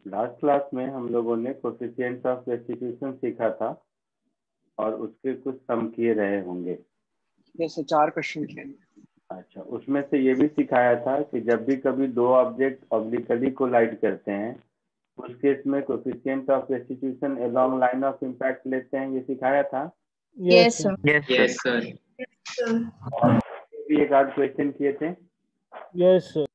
Last class में हम लोगों ने कोफिशिएंट ऑफ रेस्टिट्यूशन सीखा था और उसके कुछ सम किए रहे होंगे। जैसे 4 क्वेश्चन किए। अच्छा, उसमें से ये भी सिखाया था कि जब भी कभी दो ऑब्जेक्ट ऑब्लिकली कोलाइड करते हैं उस केस में coefficient of restitution along line of impact लेते हैं, ये सिखाया था। Yes sir. Yes sir. और भी एक आध क्वेश्चन किए थे। Yes sir.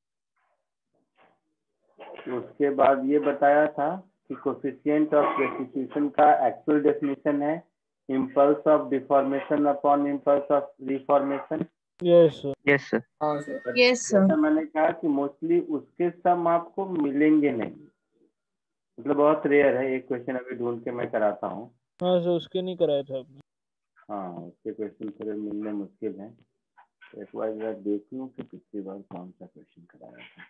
उसके बाद ये बताया था कि कोफिशिएंट ऑफ रेस्टिट्यूशन का एक्चुअल डेफिनेशन है impulse of deformation upon impulse of reformation. Yes sir. Yes sir. हाँ सर। Yes sir. जैसा मैंने कहा कि मोस्टली उसके सम आपको मिलेंगे नहीं, मतलब बहुत रेयर है। एक क्वेश्चन अभी ढूंढ के मैं कराता हूँ। हाँ सर, उसके नहीं कराया था आपने। हाँ, उसके क्वेश्चन थोड़े मिलने मुश्किल हैं। एक बार जरा देख लूँ कि पिछली बार कौन सा क्वेश्चन कराया था।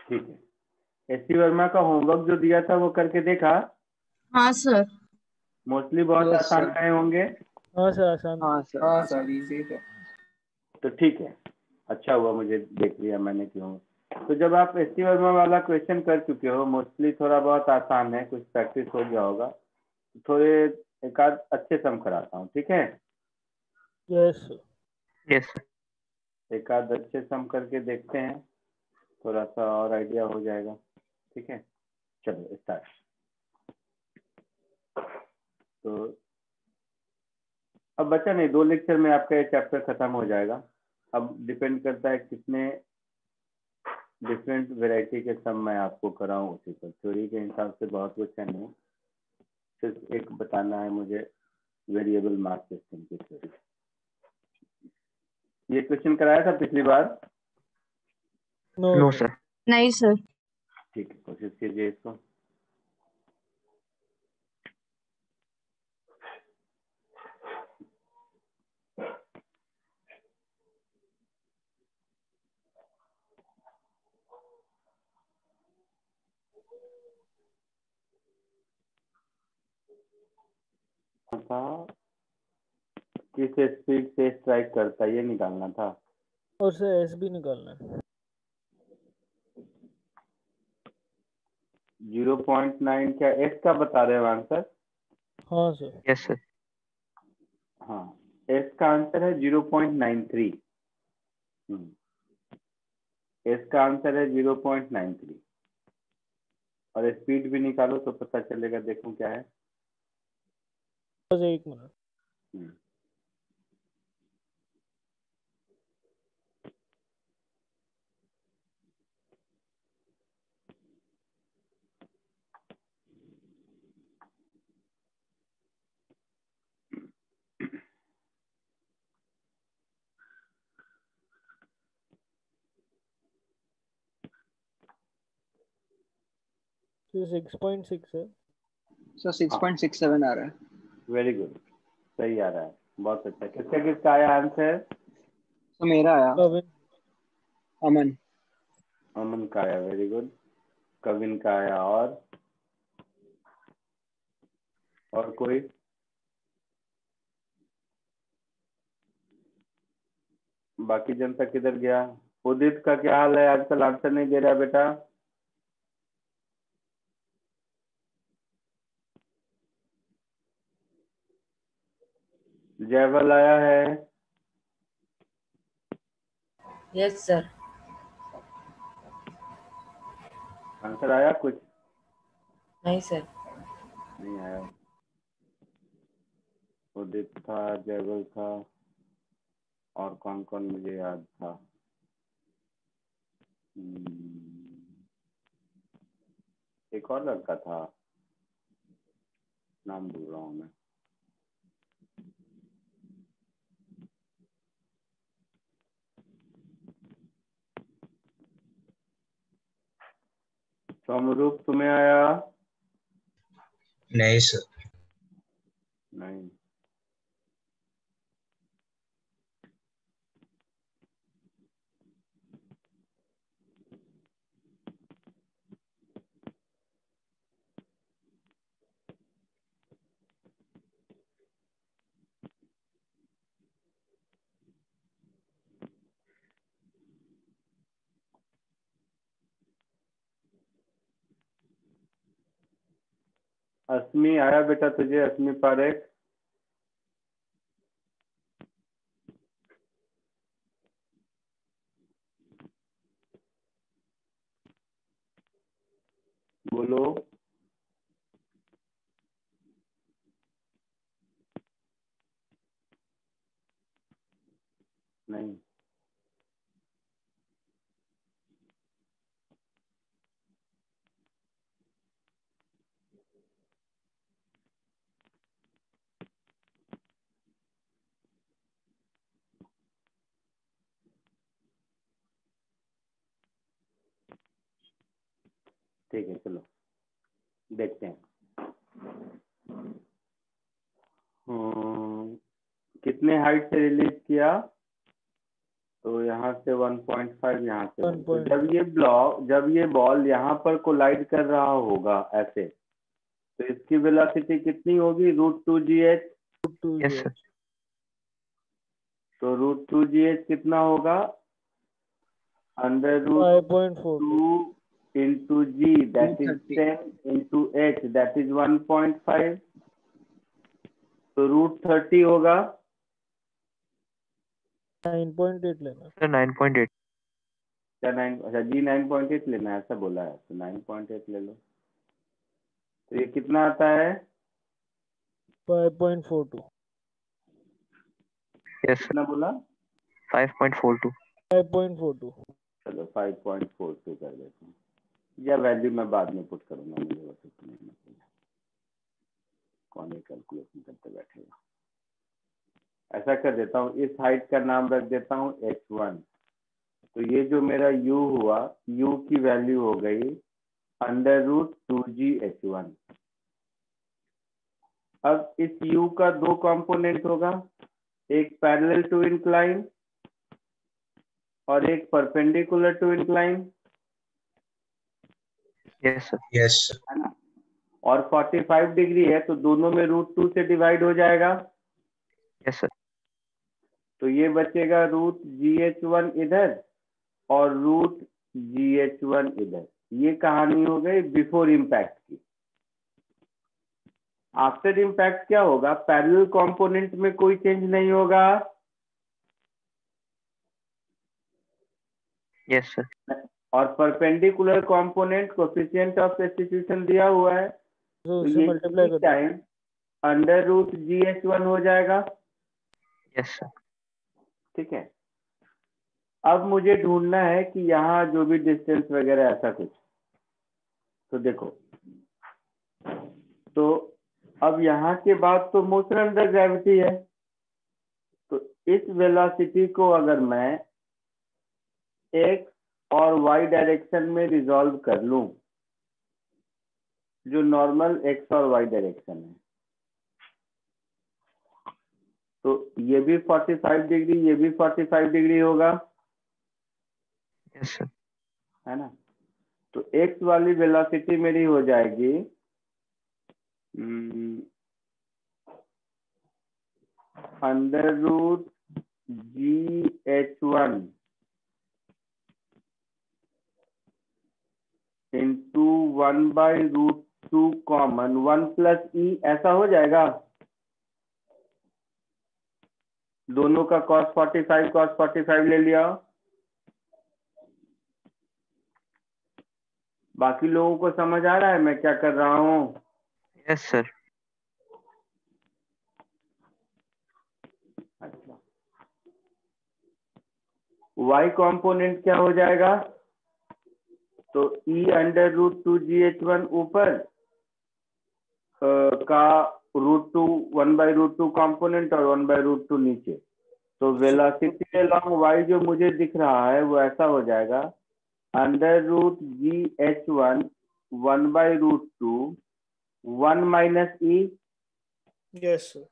ठीक है, एस.सी. वर्मा का होमवर्क जो दिया था वो करके देखा? हाँ सर। मोस्टली बहुत Yes, आसान sir. रहे होंगे। हाँ सर, आसान। हाँ सर। हाँ सर, इजी है। तो ठीक है, अच्छा हुआ मुझे देख लिया मैंने क्यों। तो जब आप एस.सी. वर्मा वाला क्वेश्चन कर चुके हो, मोस्टली थोड़ा बहुत आसान है, कुछ प्रैक्टिस हो गया होगा, तो थोड़े एक आध अच्छे सम कराता हूँ, ठीक है? Yes sir. Yes sir. एक आध अच्छे सम करके देखते हैं, थोड़ा सा और आइडिया हो जाएगा। ठीक है, चलो स्टार्ट। तो अब बचा नहीं, 2 लेक्चर में आपका ये चैप्टर खत्म हो जाएगा। अब डिपेंड करता है कितने डिफरेंट वैरायटी के सम मैं आपको कराऊं उसी पर। थ्योरी के हिसाब से बहुत कुछ है नहीं, सिर्फ एक बताना है मुझे, वेरिएबल मास सिस्टम की थ्योरी। ये क्वेश्चन कराया था पिछली बार? No sir. नहीं सर। ठीक है, कोशिश कीजिए इसको। था किस स्पीड से स्ट्राइक करता है, ये निकालना था। और सर एस भी निकालना है। 0.9 क्या एस का बता रहे हो आंसर? हाँ सर। Yes sir. हाँ, एस का आंसर है 0.93। एस का आंसर है 0.93। और स्पीड भी निकालो तो पता चलेगा, देखो क्या है। बस एक मिनट। हम्म, तो 6.6 है। सर 6.67 आ रहा है। वेरी गुड, सही आ रहा है, बहुत अच्छा। किसका किसका आया आंसर? तो मेरा आया। कविन। अमन। अमन का आया, वेरी गुड। कविन का आया। और कोई? बाकी जनता किधर गया? उदित का क्या हाल है? आजकल आंसर नहीं दे रहा बेटा। जयवल आया है? Yes sir. आंसर आया कुछ? नहीं सर। नहीं आया। उदित था, जयवल था, और कौन कौन मुझे याद था? एक और लड़का था, नाम भूल रहा हूँ मैं। समरूप तुम्हें आया? नहीं सर। नहीं। अस्मी आया बेटा तुझे? अस्मी पारेख, बोलो। नहीं, ठीक है चलो देखते हैं। कितने हाइट से रिलीज किया? तो यहाँ से 1.5, यहाँ से 1. तो 1.5 जब ये बॉल यहाँ पर कोलाइड कर रहा होगा ऐसे, तो इसकी वेलोसिटी कितनी होगी? √2gh। Yes, sir. तो √2gh कितना होगा? √2 5.42 into g, that is 230. 10 into h, that is 1.5. तो √30 होगा 9.8 लेना। Sir, 9.8. क्या? 9? अच्छा जी 9.8 लेना है, ऐसा बोला है तो 9.8 ले लो। तो ये कितना आता है? 5.42 Yes, sir. कितना बोला? 5.42. 5.42 चलो 5.42 कर देते हैं, या वैल्यू मैं बाद में पुट करूंगा, मुझे बस इतना ही मतलब है। कौन ही कैलकुलेशन करते बैठेगा। ऐसा कर देता हूँ, इस हाइट का नाम रख देता हूँ h1। तो ये जो मेरा u हुआ, u की वैल्यू हो गई √2gh1। अब इस u का 2 कंपोनेंट होगा, एक पैरेलल टू इंक्लाइन और एक perpendicular to incline, Yes, sir. Yes, sir. है ना? और 45 डिग्री है तो दोनों में √2 से डिवाइड हो जाएगा। Yes, sir. तो ये बचेगा √gh1 इधर और √gh1 इधर। ये कहानी हो गई बिफोर इम्पैक्ट की। आफ्टर इम्पैक्ट क्या होगा? पैरेलल कंपोनेंट में कोई चेंज नहीं होगा। Yes, sir. और perpendicular component coefficient of substitution दिया हुआ है, तो तो उससे ये मल्टीप्लाई कर दो। टाइम √gh1 हो जाएगा। Yes, sir. ठीक है। अब मुझे ढूंढना है कि यहाँ जो भी डिस्टेंस वगैरह ऐसा कुछ, तो देखो, तो अब यहाँ के बाद तो मोशन अंडर ग्रेविटी है, तो इस वेलोसिटी को अगर मैं x और y डायरेक्शन में रिजॉल्व कर लूं, जो नॉर्मल x और y डायरेक्शन है, तो ये भी 45 डिग्री, ये भी 45 डिग्री होगा, Yes, sir. है ना? तो x वाली वेलोसिटी मेरी हो जाएगी √gh1 इंटू 1/√2 कॉमन 1 + e, ऐसा हो जाएगा। दोनों का cos 45 ले लिया। बाकी लोगों को समझ आ रहा है मैं क्या कर रहा हूँ? Yes, sir. अच्छा, y कंपोनेंट क्या हो जाएगा? तो e√2gh1 ऊपर का √2 1/√2 कंपोनेंट और 1/√2 नीचे। तो वेलोसिटी अलोंग y जो मुझे दिख रहा है वो ऐसा हो जाएगा √gh1 1/√2 1 - e। Yes sir.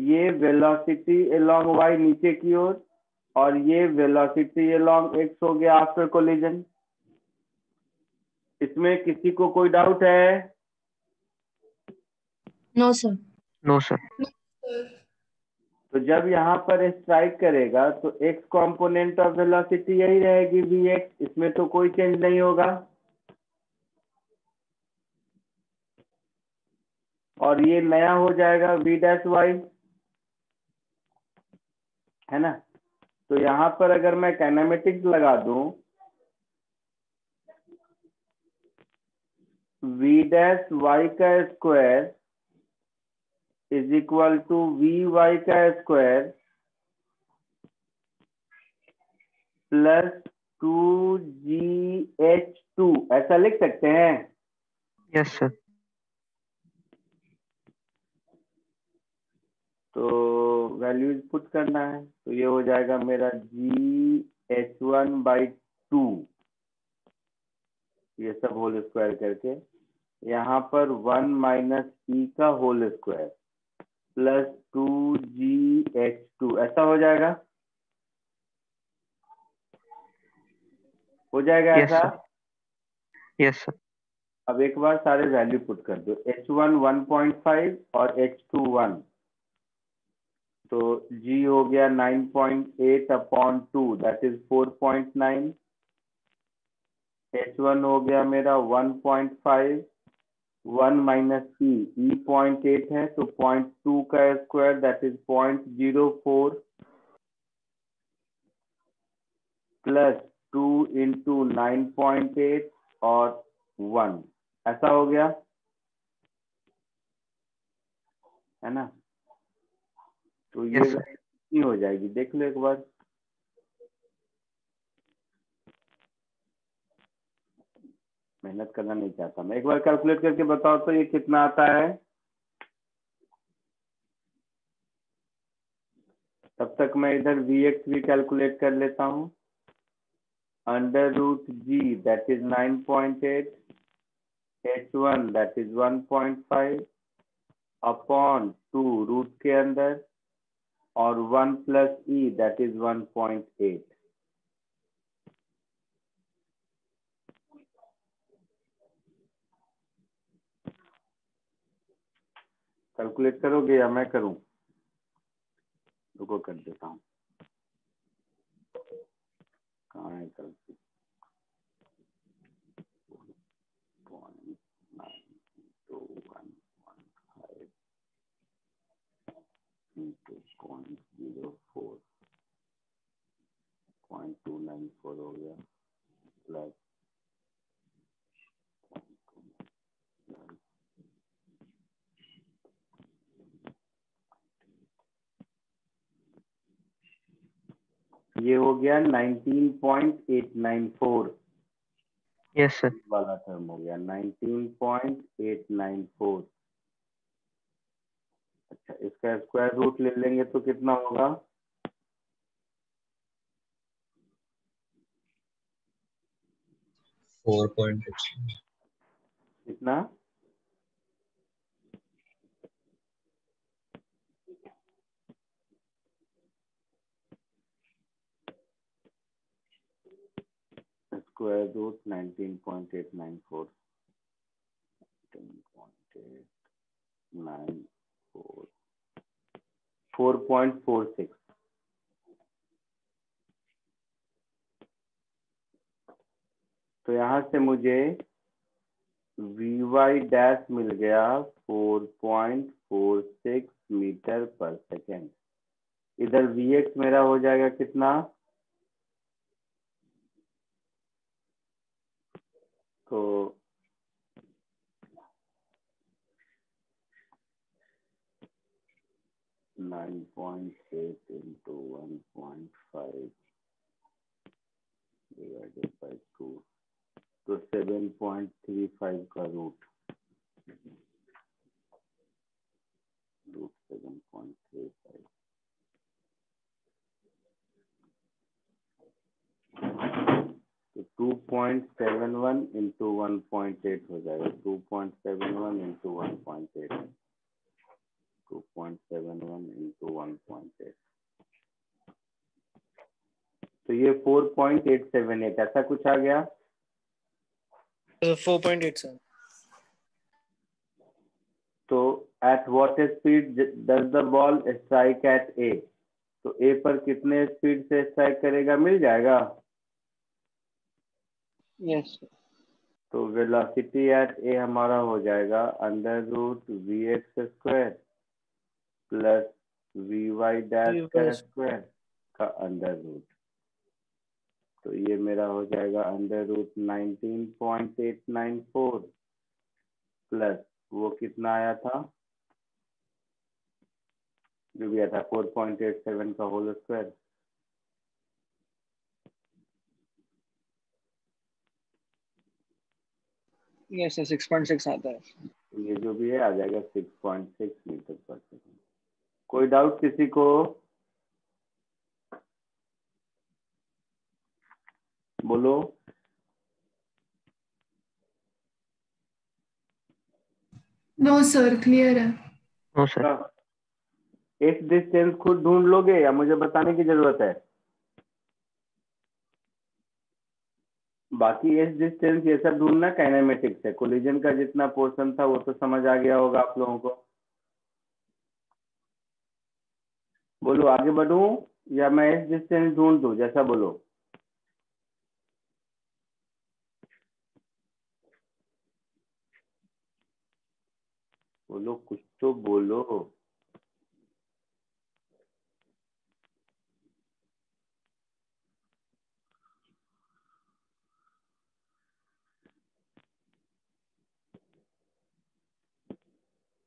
ये वेलोसिटी अलोंग y नीचे की ओर, और ये वेलोसिटी अलोंग x हो गया आफ्टर कोलिजन। इसमें किसी को कोई डाउट है? No sir. No, sir. तो जब यहाँ पर स्ट्राइक करेगा तो x कंपोनेंट ऑफ वेलोसिटी यही रहेगी vx, इसमें तो कोई चेंज नहीं होगा। और ये नया हो जाएगा v डैश y, है ना। तो यहाँ पर अगर मैं काइनेमेटिक्स लगा दूं, v डैश y का square is equal to vy का स्क्वायर प्लस 2gh2, ऐसा लिख सकते हैं। Yes, sir. तो वैल्यूज पुट करना है, तो ये हो जाएगा मेरा gh1/2, ये सब होल स्क्वायर करके, यहाँ पर 1 माइनस ई का होल स्क्वायर प्लस 2gh2, ऐसा हो जाएगा, हो जाएगा Yes, ऐसा। sir. Yes, sir. अब एक बार सारे वैल्यू पुट कर दो, h1 1.5 और h2 1, तो g हो गया 9.8/2, दैट इज 4.9, h1 हो गया मेरा 1.5, 1 माइनस ई 0.8 है, तो 0.2 का square that is 0.04 plus 2 into 9.8 और 1, ऐसा हो गया, है ना। तो ये Yes, sir. कितनी हो जाएगी देख लो एक बार। मेहनत करना नहीं चाहता मैं, एक बार कैलकुलेट करके बताओ तो ये कितना आता है। तब तक मैं इधर vx भी कैलकुलेट कर लेता हूँ। √g that is 9.8, h1 that is 1.5 upon 2 root के अंदर और 1 plus E that is 1.8। Calculate करोगे या मैं करूं? रुको कर देता हूं, कहाँ है कैलकुलेट। 0.92115 into 0.04, 0.294 हो गया प्लस ये हो गया 19.894 Yes, sir. वाला टर्म हो गया 19.894। अच्छा, इसका स्क्वायर रूट ले लेंगे तो कितना होगा? कितना? Square root 19.894, 10.894, 4.46। तो यहाँ से मुझे vy डैश मिल गया 4.46 मीटर पर सेकेंड। इधर vx मेरा हो जाएगा कितना? तो 9.8 into 1.5 divided by 2, तो 7.35 का रूट 7.35, तो 2.71 into 1.8 हो जाएगा, 2.71 into 1.8, 2.71 into 1.8, तो ये 4.878 ऐसा कुछ आ गया। 4.87. तो at what speed does the ball strike at A? तो A पर कितने स्पीड से स्ट्राइक करेगा, मिल जाएगा। Yes, sir. तो वेलोसिटी एट ए हमारा हो जाएगा √vx² प्लस vy डैश का स्क्वायर का अंडर रूट। तो ये मेरा हो जाएगा √19.894 प्लस वो कितना आया था, जो भी आया था 4.87 का होल स्क्वायर। यस सर 6.6 आता है। ये जो भी है आ जाएगा 6.6 मीटर पर सेकेंड। कोई डाउट किसी को? बोलो। नो सर क्लियर है। No sir. एक डिस्टेंस खुद ढूंढ लोगे या मुझे बताने की जरूरत है? बाकी एस डिस्टेंस ये सब ढूंढना काइनेमेटिक्स है। कोलिजन का जितना पोर्शन था वो तो समझ आ गया होगा आप लोगों को। बोलो आगे बढ़ूं या मैं एस डिस्टेंस ढूंढ दूं, जैसा बोलो। बोलो कुछ तो बोलो।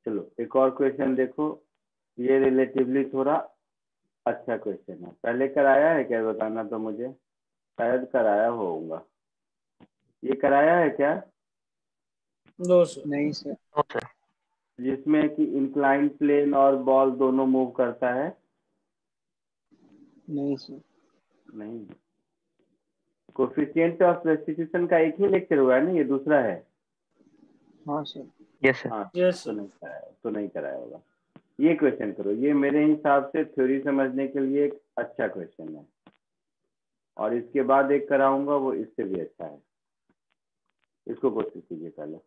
चलो एक और क्वेश्चन देखो, ये रिलेटिवली थोड़ा अच्छा क्वेश्चन है। पहले कराया है क्या, बताना तो मुझे, शायद कराया होगा। ये कराया है क्या? No sir. नहीं सर। No sir. जिसमें कि इंक्लाइन प्लेन और बॉल दोनों मूव करता है? नहीं सर। नहीं। कोफिशिएंट ऑफ रेस्टिट्यूशन का एक ही लेक्चर हुआ है ना, ये दूसरा है? हाँ सर। Yes sir. हाँ यस तो सर। नहीं कराया, तो नहीं कराया होगा। ये क्वेश्चन करो, ये मेरे हिसाब से थ्योरी समझने के लिए एक अच्छा क्वेश्चन है। और इसके बाद एक कराऊंगा वो इससे भी अच्छा है, इसको कोशिश कीजिए पहले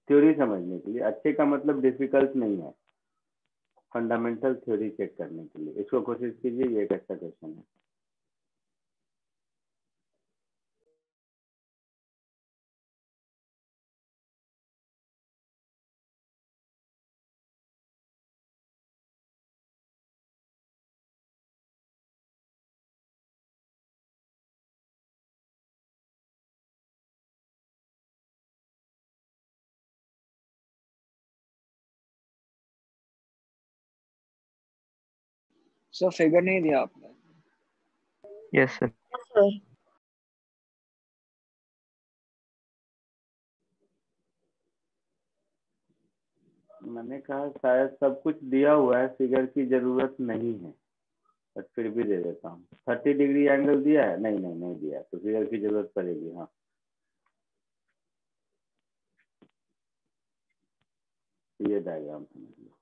थ्योरी समझने के लिए। अच्छे का मतलब डिफिकल्ट नहीं है, फंडामेंटल थ्योरी चेक करने के लिए इसको कोशिश कीजिए। ये एक अच्छा क्वेश्चन है। सर फिगर नहीं दिया आपने। Yes sir. सर मैंने कहा शायद सब कुछ दिया हुआ है, फिगर की जरूरत नहीं है, बट फिर भी दे देता हूँ। 30 डिग्री एंगल दिया है? नहीं नहीं नहीं दिया, तो फिगर की जरूरत पड़ेगी। हाँ ये डायग्राम समझ लो।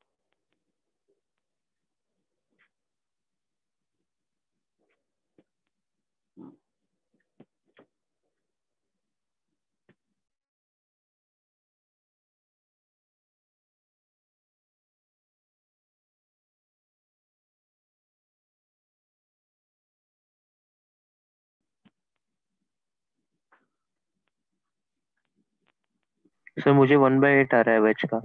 सर मुझे 1/8 आ रहा है वेज का।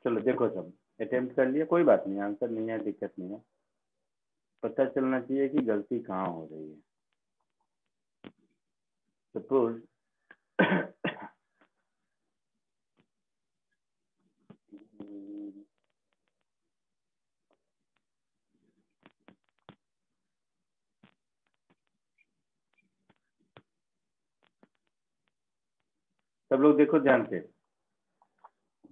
चलो देखो, सब अटेम्प्ट कर लिया, कोई बात नहीं, आंसर नहीं है, दिक्कत नहीं है। पता चलना चाहिए कि गलती कहाँ हो रही है। सपोज सब लोग देखो ध्यान से,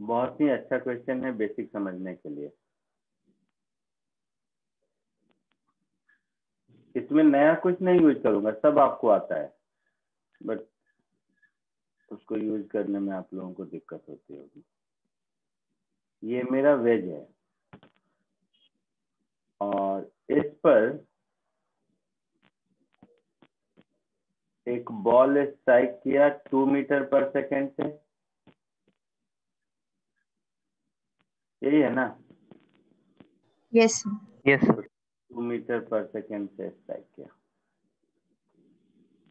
बहुत ही अच्छा क्वेश्चन है बेसिक समझने के लिए। इसमें नया कुछ नहीं यूज करूंगा, सब आपको आता है, बट उसको यूज करने में आप लोगों को दिक्कत होती होगी। ये मेरा वेज है और इस पर एक बॉल स्ट्राइक किया 2 मीटर पर सेकेंड से, यही है ना? Yes yes sir. 2 मीटर पर सेकेंड से स्ट्राइक किया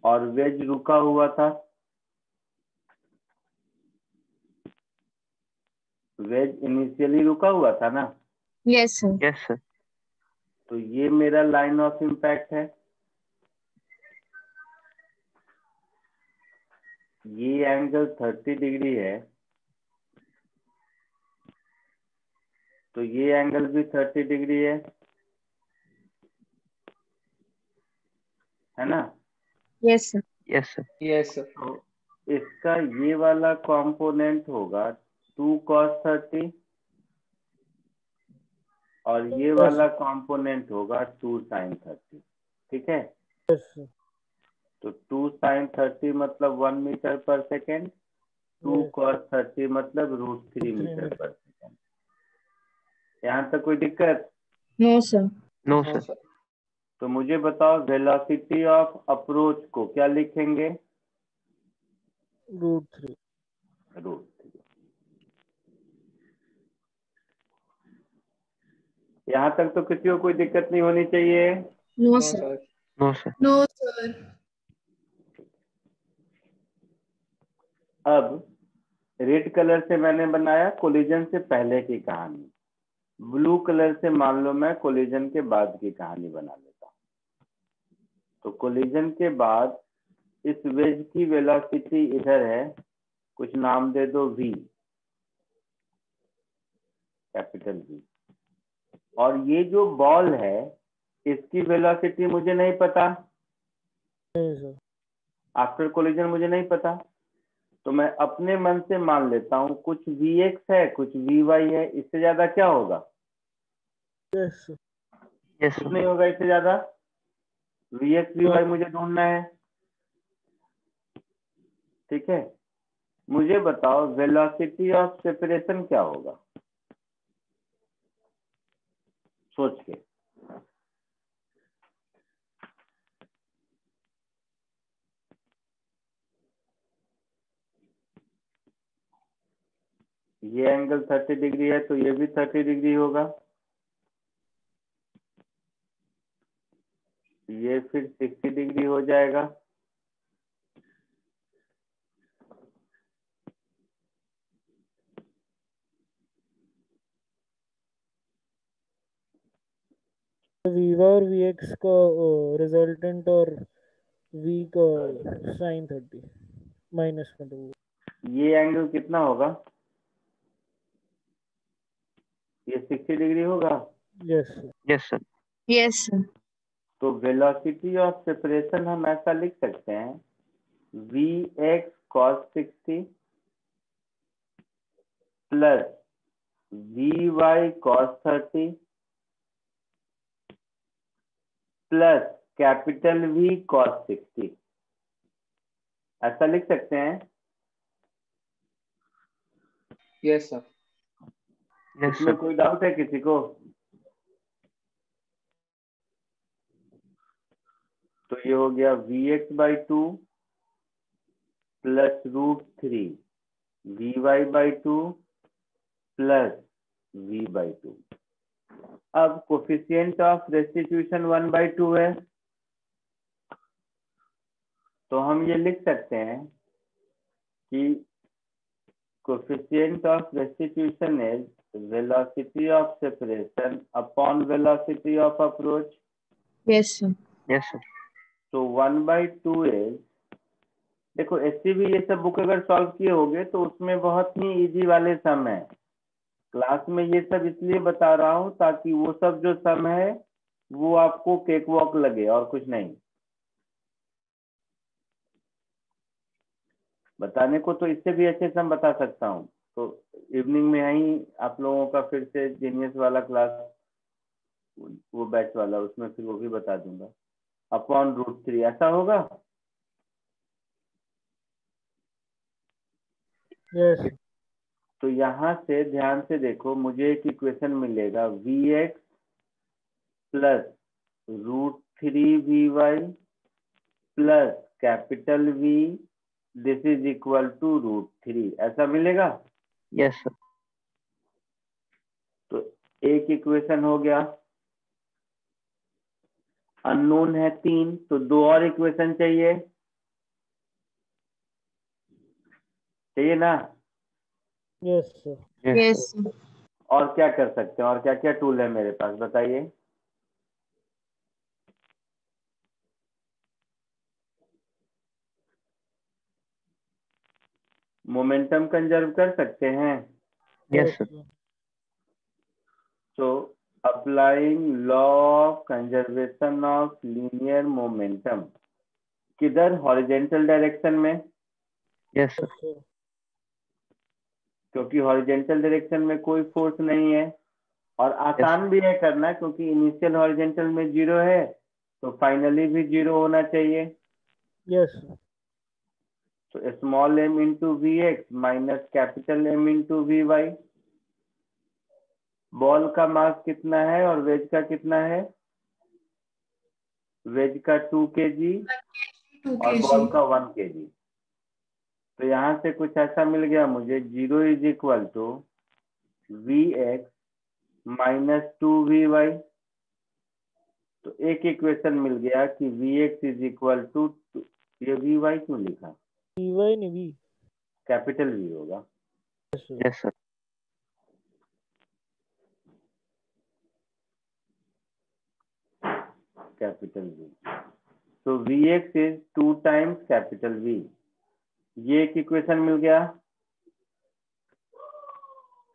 और वेज रुका हुआ था, वेज इनिशियली रुका हुआ था ना, Yes, sir. Yes, sir. तो ये मेरा लाइन ऑफ इम्पैक्ट है। ये एंगल 30 डिग्री है, तो ये एंगल भी 30 डिग्री है ना। Yes, sir. Yes, sir. Yes sir. तो इसका ये वाला कंपोनेंट होगा 2 cos 30 और ये वाला कंपोनेंट होगा 2 sin 30। ठीक है, तो 2 sin 30 मतलब 1 मीटर पर सेकेंड, 2 cos 30 मतलब √3 मीटर पर सेकेंड। यहाँ तक कोई दिक्कत? No, sir. No, हाँ sir. सर। तो मुझे बताओ वेलोसिटी ऑफ अप्रोच को क्या लिखेंगे? √3। √3। यहाँ तक तो किसी को कोई दिक्कत नहीं होनी चाहिए। No, no sir. Sir. No, sir. No, sir. अब रेड कलर से मैंने बनाया कोलिजन से पहले की कहानी, ब्लू कलर से मान लो मैं कोलिजन के बाद की कहानी बना लेता हूँ। तो कोलिजन के बाद इस वेज की वेलोसिटी इधर है, कुछ नाम दे दो v, कैपिटल V। और ये जो बॉल है इसकी वेलोसिटी मुझे नहीं पता, आफ्टर कोलिजन मुझे नहीं पता, तो मैं अपने मन से मान लेता हूं कुछ Vx है कुछ Vy है, इससे ज्यादा क्या होगा? Yes, Yes, कुछ sir. नहीं होगा इससे ज्यादा। Vx Vy मुझे ढूंढना है। ठीक है, मुझे बताओ वेलोसिटी ऑफ सेपरेशन क्या होगा, सोच के। ये एंगल 30 डिग्री है तो ये भी 30 डिग्री होगा, ये फिर 60 डिग्री हो जाएगा, वीवा और वीएक्स का रिजल्टेंट और वी का साइन 30 माइनस में दो। ये एंगल कितना होगा? ये 60 डिग्री होगा। Yes Yes, sir. Yes, sir. तो वेलोसिटी ऑफ सेपरेशन हम ऐसा लिख सकते हैं Vx cos 60 plus Vy cos 30 plus capital V cos 60, ऐसा लिख सकते हैं। Yes sir. Yes, इसमें sir. कोई डाउट है किसी को? तो ये हो गया Vx/2 plus √3 Vy/2 plus V/2। अब कोफिशिएंट ऑफ रेस्टिट्यूशन 1/2 है, तो हम ये लिख सकते हैं कि coefficient of restitution is velocity of separation upon velocity of approach. Yes, sir. Yes, sir. तो 1/2 इज, देखो SCB ये सब बुक अगर सॉल्व किए होगे तो उसमें बहुत ही इजी वाले सम है। क्लास में ये सब इसलिए बता रहा हूँ ताकि वो सब जो सम है वो आपको केक वॉक लगे और कुछ नहीं। बताने को तो इससे भी अच्छे सम बता सकता हूँ, तो इवनिंग में ही आप लोगों का फिर से जीनियस वाला क्लास, वो बैच वाला, उसमें फिर वो भी बता दूंगा। अपॉन √3 ऐसा होगा। यस तो यहाँ से ध्यान से देखो, मुझे एक इक्वेशन मिलेगा Vx plus √3Vy plus capital V, this is equal to √3, ऐसा मिलेगा। Yes, sir. तो एक इक्वेशन हो गया। अननोन है 3, तो 2 और इक्वेशन चाहिए ना? Yes sir. Yes, sir. और क्या कर सकते हैं, और क्या क्या टूल है मेरे पास बताइए? मोमेंटम कंजर्व कर सकते हैं। Yes, sir. So applying law of conservation of linear momentum, किधर? हॉरिजेंटल डायरेक्शन में, Yes, sir. क्योंकि हॉरिजेंटल डायरेक्शन में कोई फोर्स नहीं है और आसान भी है करना, क्योंकि इनिशियल हॉरिजेंटल में 0 है तो फाइनली भी 0 होना चाहिए। Yes sir. तो small m into v x minus capital M into v y. Ball का मास कितना है और वेज का कितना है? वेज का 2 kg 2 और बॉल kg. का 1 kg। तो यहाँ से कुछ ऐसा मिल गया मुझे, 0 is equal to v x minus 2vy। तो एक इक्वेशन मिल गया कि v x is equal to, ये वी वाई क्यों लिखा? वी नहीं वी, कैपिटल वी होगा। Yes, sir. Capital v. तो v x is 2 times capital v. ये एक इक्वेशन मिल गया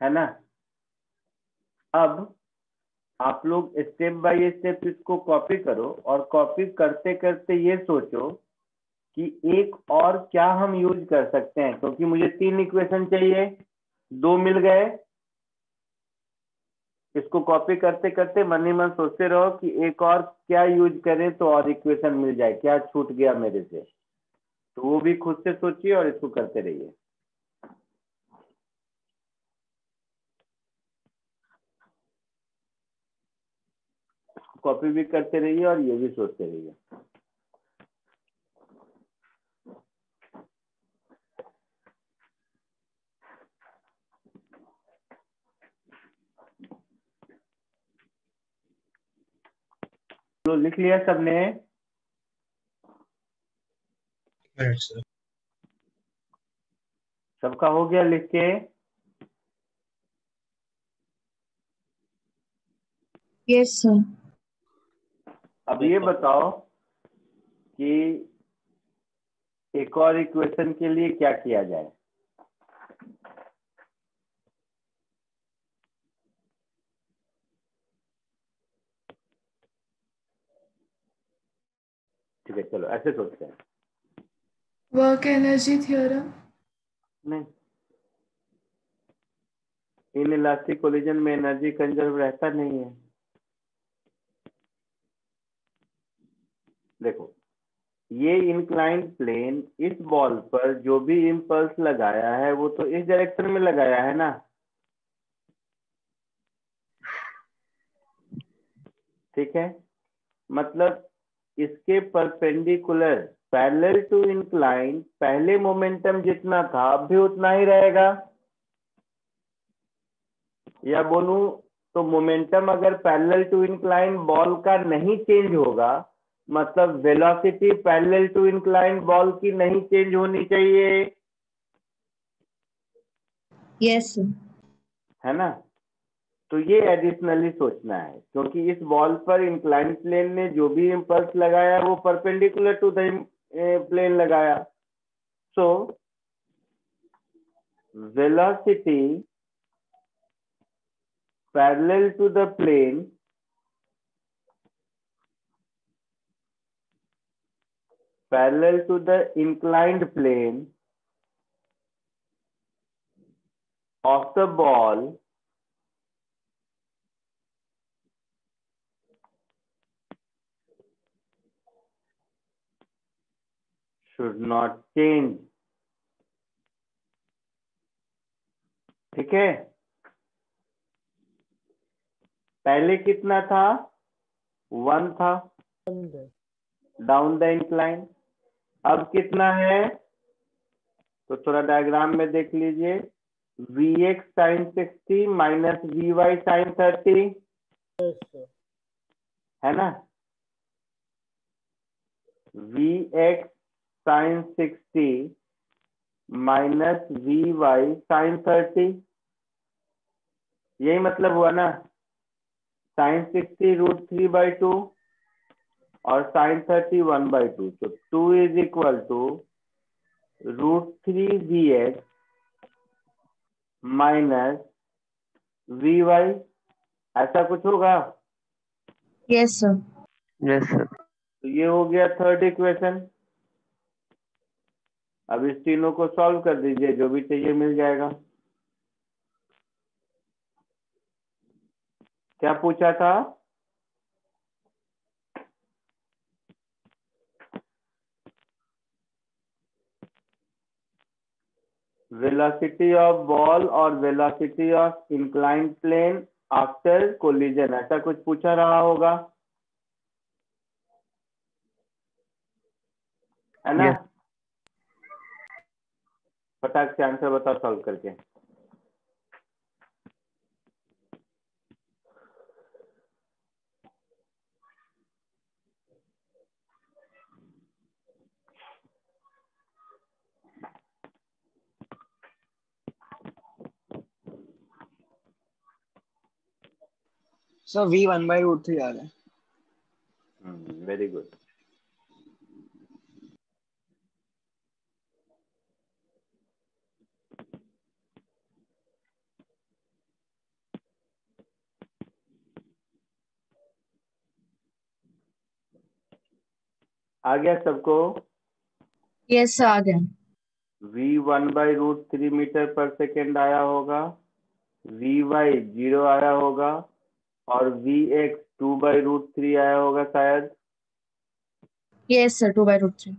है ना? अब आप लोग स्टेप बाय स्टेप इसको कॉपी करो और कॉपी करते करते ये सोचो कि एक और क्या हम यूज कर सकते हैं, क्योंकि मुझे 3 इक्वेशन चाहिए, 2 मिल गए। इसको कॉपी करते करते मन ही मन सोचते रहो कि एक और क्या यूज करें तो और इक्वेशन मिल जाए, क्या छूट गया मेरे से। तो वो भी खुद से सोचिए और इसको करते रहिए। कॉपी भी करते रहिए और ये भी सोचते रहिए। तो लिख लिया सबने? सबका हो गया लिख के? Yes, sir. अब ये बताओ कि एक और इक्वेशन के लिए क्या किया जाए? ठीक है, चलो ऐसे सोचते हैं। Work energy theorem. नहीं, इन इलास्टिक कोलिजन में एनर्जी कंजर्व रहता नहीं है। देखो, ये इंक्लाइंड प्लेन, इस बॉल पर जो भी इम्पल्स लगाया है वो तो इस डायरेक्शन में लगाया है ना? ठीक है, मतलब इसके परपेंडिकुलर पैरेलल टू इंक्लाइन पहले मोमेंटम जितना था अब भी उतना ही रहेगा। या बोलूं तो मोमेंटम अगर पैरेलल टू इंक्लाइन बॉल का नहीं चेंज होगा, मतलब velocity parallel to incline ball की नहीं चेंज होनी चाहिए, Yes, sir. है ना? तो ये एडिशनली सोचना है, क्योंकि इस बॉल पर इंक्लाइन प्लेन ने जो भी इम्पल्स लगाया वो परपेंडिकुलर टू द प्लेन लगाया। So velocity parallel to the plane parallel to the inclined plane of the ball should not change। ठीक है, पहले कितना था? 1 था डाउन द इंक्लाइन। अब कितना है? तो थोड़ा डायग्राम में देख लीजिए, Vx sin 60 minus Vy sin 30, है ना? Vx sin 60 minus Vy sin 30, यही मतलब हुआ ना। sin 60 √3/2 और sin 30 1/2, तो 2 is equal to √3 Vx minus Vy, ऐसा कुछ होगा। Yes, sir. Yes, sir. तो ये हो गया थर्ड इक्वेशन। अब इस तीनों को सॉल्व कर दीजिए, जो भी चाहिए मिल जाएगा। क्या पूछा था? वेलोसिटी ऑफ बॉल और velocity of inclined plane after collision, ऐसा कुछ पूछा रहा होगा, है ना? Yes. फटाक से आंसर बताओ सॉल्व करके। सर V 1/√3 आ रहा है। Very good. आ गया सबको? Yes, sir. आ गया। V 1/√3 मीटर पर सेकेंड आया होगा, Vy 0 आया होगा और Vx 2/√3 आया होगा शायद। Yes, sir. 2/√3.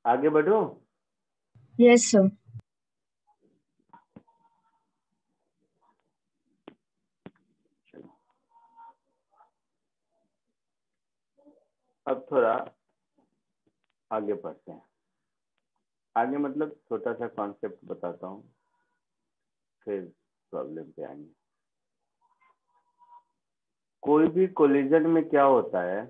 आगे बढ़ो। Yes, sir. अब थोड़ा आगे बढ़ते हैं। आगे मतलब छोटा सा कॉन्सेप्ट बताता हूँ, फिर प्रॉब्लम पे आएंगे। कोई भी कोलिजन में क्या होता है,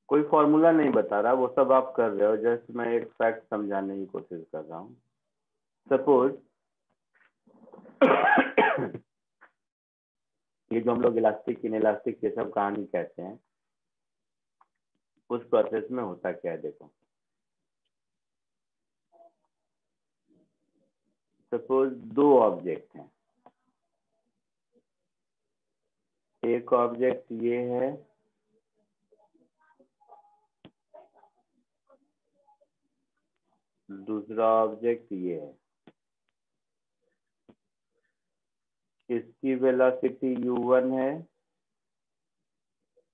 कोई फॉर्मूला नहीं बता रहा, वो सब आप कर रहे हो, जस्ट मैं एक फैक्ट समझाने की कोशिश कर रहा हूँ। सपोज ये जो हम लोग इलास्टिक इनइलास्टिक ये सब कहानी कहते हैं, उस प्रोसेस में होता क्या है देखो। सपोज दो ऑब्जेक्ट हैं, एक ऑब्जेक्ट ये है, दूसरा ऑब्जेक्ट ये है। इसकी वेलोसिटी u1 है,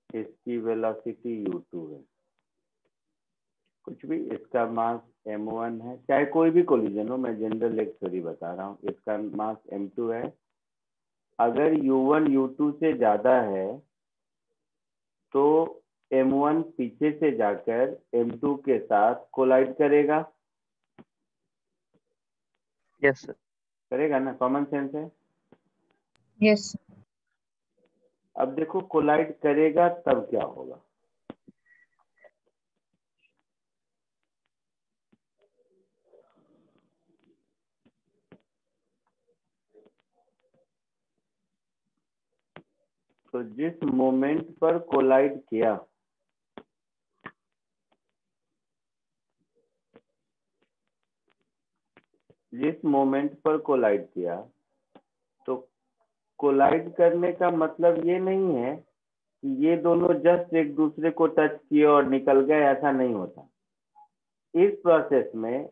इसकी वेलोसिटी u2 है। कुछ भी, इसका मास m1 है, चाहे कोई भी कोलिजन हो, मैं जनरल एक थ्योरी बता रहा हूँ। इसका मास m2 है। अगर u1 u2 से ज्यादा है तो m1 पीछे से जाकर m2 के साथ कोलाइड करेगा। Yes, sir. करेगा ना, कॉमन सेंस है। Yes, sir. अब देखो कोलाइड करेगा तब क्या होगा। तो जिस मोमेंट पर कोलाइड किया, जिस मोमेंट पर कोलाइड किया, तो कोलाइड करने का मतलब ये नहीं है कि ये दोनों जस्ट एक दूसरे को टच किए और निकल गए, ऐसा नहीं होता। इस प्रोसेस में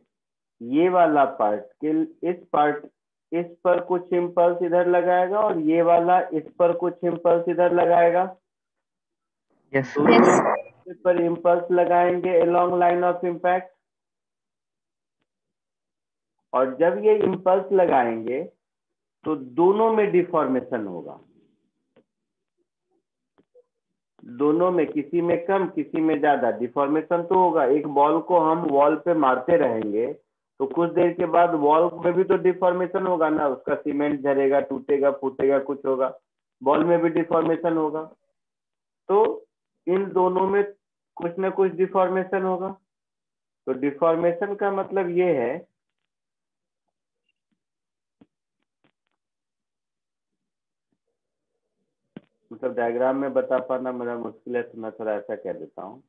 ये वाला पार्ट इस पर कुछ इम्पल्स इधर लगाएगा और ये वाला इस पर कुछ इम्पल्स इधर लगाएगा। Yes, sir. दोनों Yes. इस पर इम्पल्स लगाएंगे अलोंग लाइन ऑफ इम्पैक्ट, और जब ये इम्पल्स लगाएंगे तो दोनों में डिफॉर्मेशन होगा। दोनों में किसी में कम किसी में ज्यादा डिफॉर्मेशन तो होगा। एक बॉल को हम वॉल पे मारते रहेंगे तो कुछ देर के बाद वॉल में भी तो डिफॉर्मेशन होगा ना, उसका सीमेंट झरेगा, टूटेगा, फूटेगा, कुछ होगा, बॉल में भी डिफॉर्मेशन होगा। तो इन दोनों में कुछ ना कुछ डिफॉर्मेशन होगा। तो डिफॉर्मेशन का मतलब ये है मतलब डायग्राम में बता पाना मेरा मुश्किल है तो मैं थोड़ा ऐसा कह देता हूँ।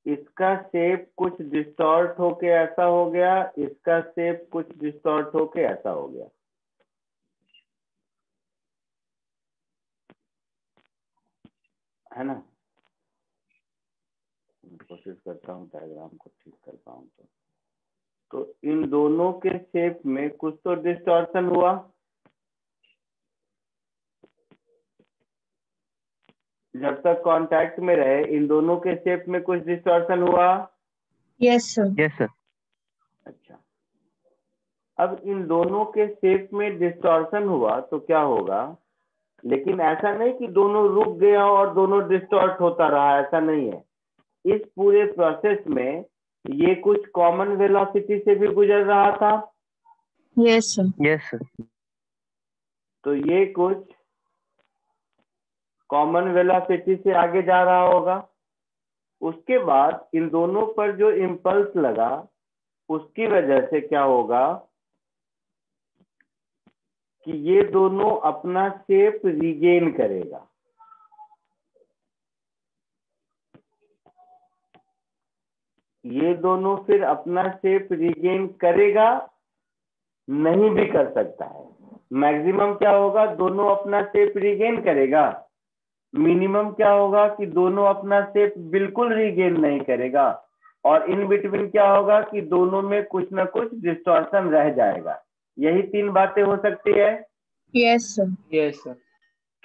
इसका शेप कुछ डिस्टॉर्ट होके ऐसा हो गया, इसका शेप कुछ डिस्टॉर्ट होके ऐसा हो गया। है ना? कोशिश करता हूँ डायग्राम को ठीक कर पाऊँ तो इन दोनों के शेप में कुछ तो डिस्टॉर्शन हुआ। जब तक कांटेक्ट में रहे इन दोनों के शेप में कुछ डिस्टॉर्शन हुआ। Yes, sir. Yes, sir. अच्छा, अब इन दोनों के शेप में डिस्टॉर्शन हुआ तो क्या होगा, लेकिन ऐसा नहीं कि दोनों रुक गया और दोनों डिस्टॉर्ट होता रहा, ऐसा नहीं है। इस पूरे प्रोसेस में ये कुछ कॉमन वेलोसिटी से भी गुजर रहा था। Yes, sir. Yes, sir. तो ये कुछ कॉमन वेलोसिटी से आगे जा रहा होगा। उसके बाद इन दोनों पर जो इम्पल्स लगा उसकी वजह से क्या होगा कि ये दोनों अपना शेप रिगेन करेगा। ये दोनों फिर अपना शेप रिगेन करेगा, नहीं भी कर सकता है। मैक्सिमम क्या होगा, दोनों अपना शेप रिगेन करेगा। मिनिमम क्या होगा कि दोनों अपना शेप बिल्कुल रिगेन नहीं करेगा। और इन बिटवीन क्या होगा कि दोनों में कुछ ना कुछ डिस्टॉर्शन रह जाएगा। यही तीन बातें हो सकती है। Yes, sir. Yes, sir.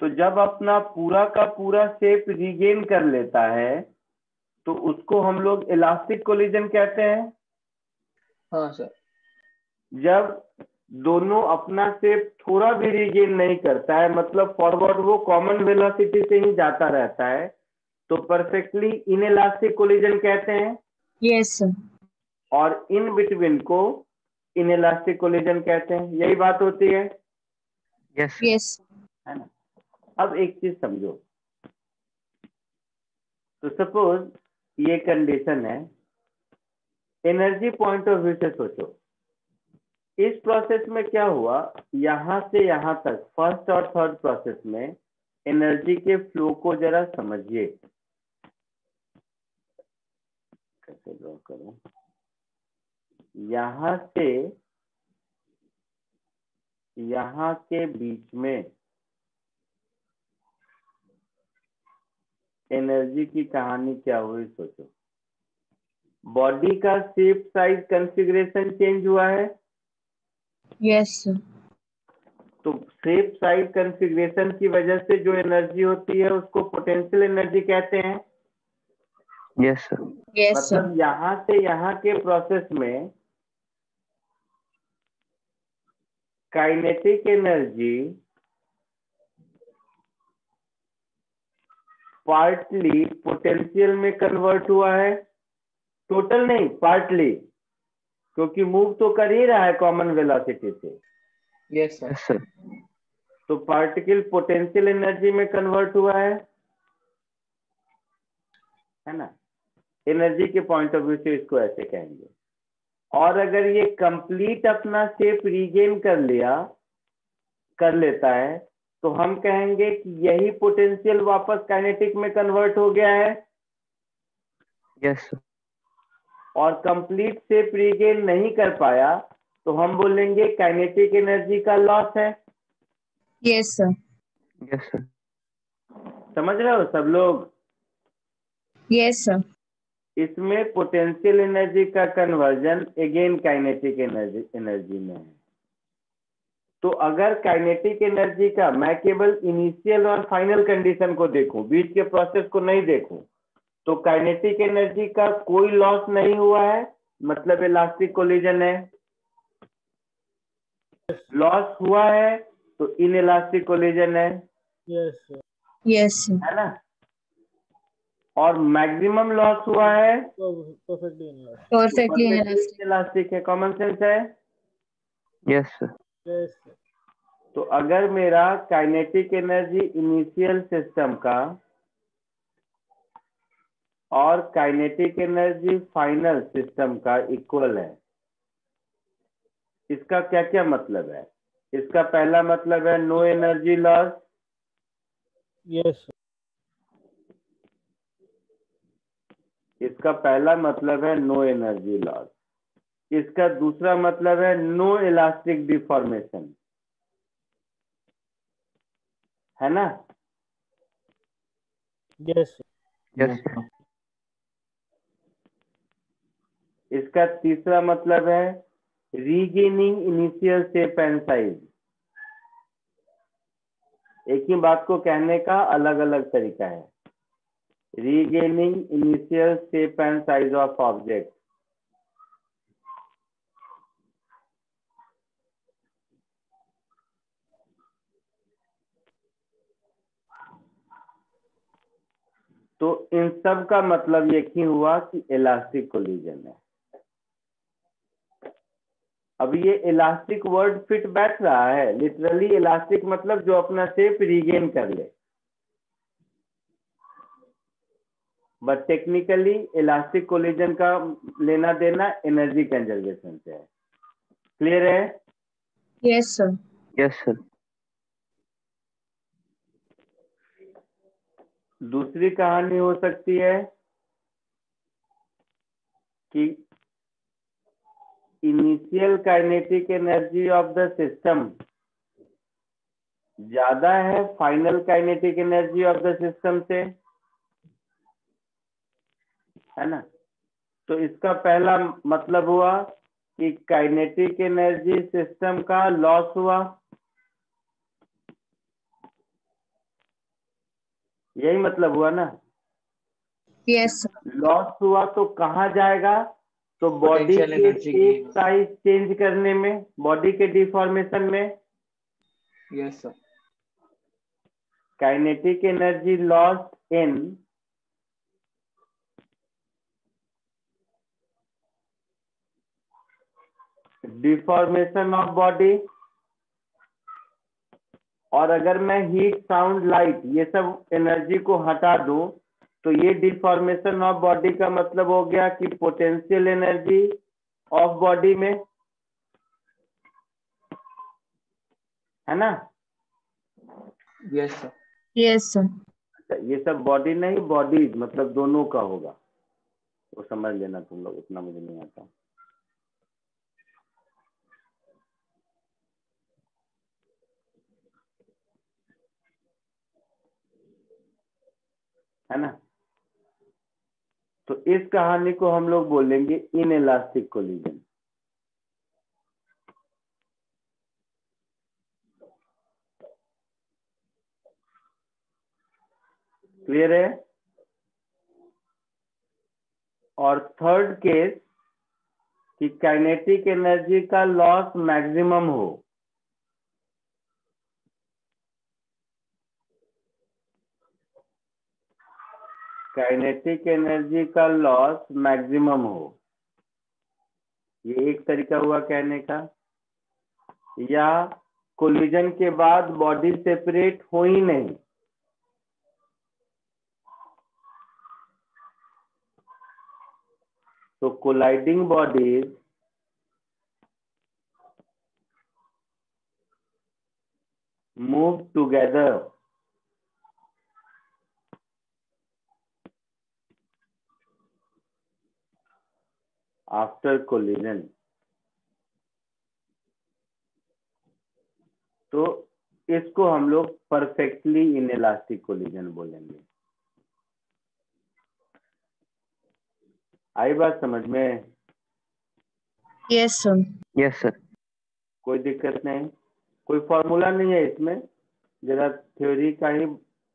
तो जब अपना पूरा का पूरा शेप रिगेन कर लेता है तो उसको हम लोग इलास्टिक कोलिजन कहते हैं। हाँ सर। जब दोनों अपना शेप थोड़ा भी रिगेन नहीं करता है, मतलब फॉरवर्ड वो कॉमन वेलोसिटी से ही जाता रहता है, तो परफेक्टली इनइलास्टिक कोलिजन कहते हैं। Yes, sir. और इन बिटवीन को इनइलास्टिक कोलिजन कहते हैं। यही बात होती है। Yes, sir. Yes. है ना? अब एक चीज समझो, तो सपोज ये कंडीशन है, एनर्जी पॉइंट ऑफ व्यू से सोचो। इस प्रोसेस में क्या हुआ, यहां से यहां तक फर्स्ट और थर्ड प्रोसेस में एनर्जी के फ्लो को जरा समझिए। कैसे ड्रॉ करूं, यहां से यहां के बीच में एनर्जी की कहानी क्या हुई सोचो। बॉडी का शेप साइज कॉन्फ़िगरेशन चेंज हुआ है। Yes, sir. तो शेप साइज कॉन्फ़िगरेशन की वजह से जो एनर्जी होती है उसको पोटेंशियल एनर्जी कहते हैं। Yes, sir. Yes, sir. मतलब यहां से यहां के प्रोसेस में काइनेटिक एनर्जी पार्टली पोटेंशियल में कन्वर्ट हुआ है, टोटल नहीं, पार्टली, क्योंकि मूव तो कर ही रहा है कॉमन वेलोसिटी से। Yes, sir. Yes, sir. तो पार्टिकल पोटेंशियल एनर्जी में कन्वर्ट हुआ है ना? एनर्जी के पॉइंट ऑफ व्यू से इसको ऐसे कहेंगे। और अगर ये कंप्लीट अपना शेप रीगेन कर लेता है तो हम कहेंगे कि यही पोटेंशियल वापस काइनेटिक में कन्वर्ट हो गया है। Yes, sir. और कंप्लीट शेप रीगेन नहीं कर पाया तो हम बोलेंगे काइनेटिक एनर्जी का लॉस है। Yes, sir. Yes, sir. समझ रहे हो सब लोग? Yes, sir. इसमें पोटेंशियल एनर्जी का कन्वर्जन अगेन काइनेटिक एनर्जी में है। तो अगर काइनेटिक एनर्जी का मैं केवल इनिशियल और फाइनल कंडीशन को देखूं, बीच के प्रोसेस को नहीं देखूं, तो काइनेटिक एनर्जी का कोई लॉस नहीं हुआ है, मतलब इलास्टिक कोलिजन है। लॉस हुआ है तो इनइलास्टिक कोलिजन है। Yes, sir. Yes, sir. है ना? और मैक्सिमम लॉस हुआ है परफेक्टली इनलास्ट। Perfectly inelastic. इलास्टिक है। कॉमन सेंस है। Yes, sir. Yes sir. तो अगर मेरा काइनेटिक एनर्जी इनिशियल सिस्टम का और काइनेटिक एनर्जी फाइनल सिस्टम का इक्वल है, इसका क्या क्या मतलब है? इसका पहला मतलब है no energy loss. Yes sir. इसका पहला मतलब है नो एनर्जी लॉस। इसका दूसरा मतलब है नो इलास्टिक डिफॉर्मेशन, है ना? Yes sir. Yes, sir. इसका तीसरा मतलब है regaining initial shape and size. एक ही बात को कहने का अलग अलग तरीका है। Regaining initial shape and size of object. तो इन सब का मतलब एक ही हुआ कि इलास्टिक कोलिजन है। अब ये इलास्टिक वर्ड फिट बैठ रहा है। लिटरली इलास्टिक मतलब जो अपना शेप रीगेन कर ले, बट टेक्निकली इलास्टिक कोलिजन का लेना देना एनर्जी कंजर्वेशन से है। क्लियर है? Yes, sir. Yes, sir. दूसरी कहानी हो सकती है कि initial kinetic energy of the system ज्यादा है final kinetic energy of the system से, है ना? तो इसका पहला मतलब हुआ कि काइनेटिक एनर्जी सिस्टम का लॉस हुआ। यही मतलब हुआ ना? Yes, sir. लॉस हुआ तो कहाँ जाएगा? तो बॉडी Potential के energy shape gain. Size change करने में, बॉडी के डिफॉर्मेशन में। Yes, sir. Kinetic energy loss in deformation of body. और अगर मैं हीट साउंड लाइट ये सब एनर्जी को हटा दूं तो ये डिफॉर्मेशन ऑफ बॉडी का मतलब हो गया कि पोटेंशियल एनर्जी ऑफ बॉडी में, है ना? Yes, sir. Yes, sir. ये सब बॉडी नहीं, बॉडीज मतलब दोनों का होगा, वो समझ लेना तुम लोग, उतना मुझे नहीं आता। है ना? तो इस कहानी को हम लोग बोलेंगे इन इलास्टिक कोलिजन। क्लियर है? और थर्ड केस कि काइनेटिक एनर्जी का लॉस मैक्सिमम हो। काइनेटिक एनर्जी का लॉस मैक्सिमम हो, ये एक तरीका हुआ कहने का। या कोलिजन के बाद बॉडी सेपरेट हो ही नहीं, तो colliding bodies move together after collision. तो इसको हम लोग परफेक्टली इनइलास्टिक कोलिजन बोलेंगे। आई बात समझ में? Yes, sir. Yes, sir. कोई दिक्कत नहीं, कोई फॉर्मूला नहीं है इसमें, जरा थ्योरी का ही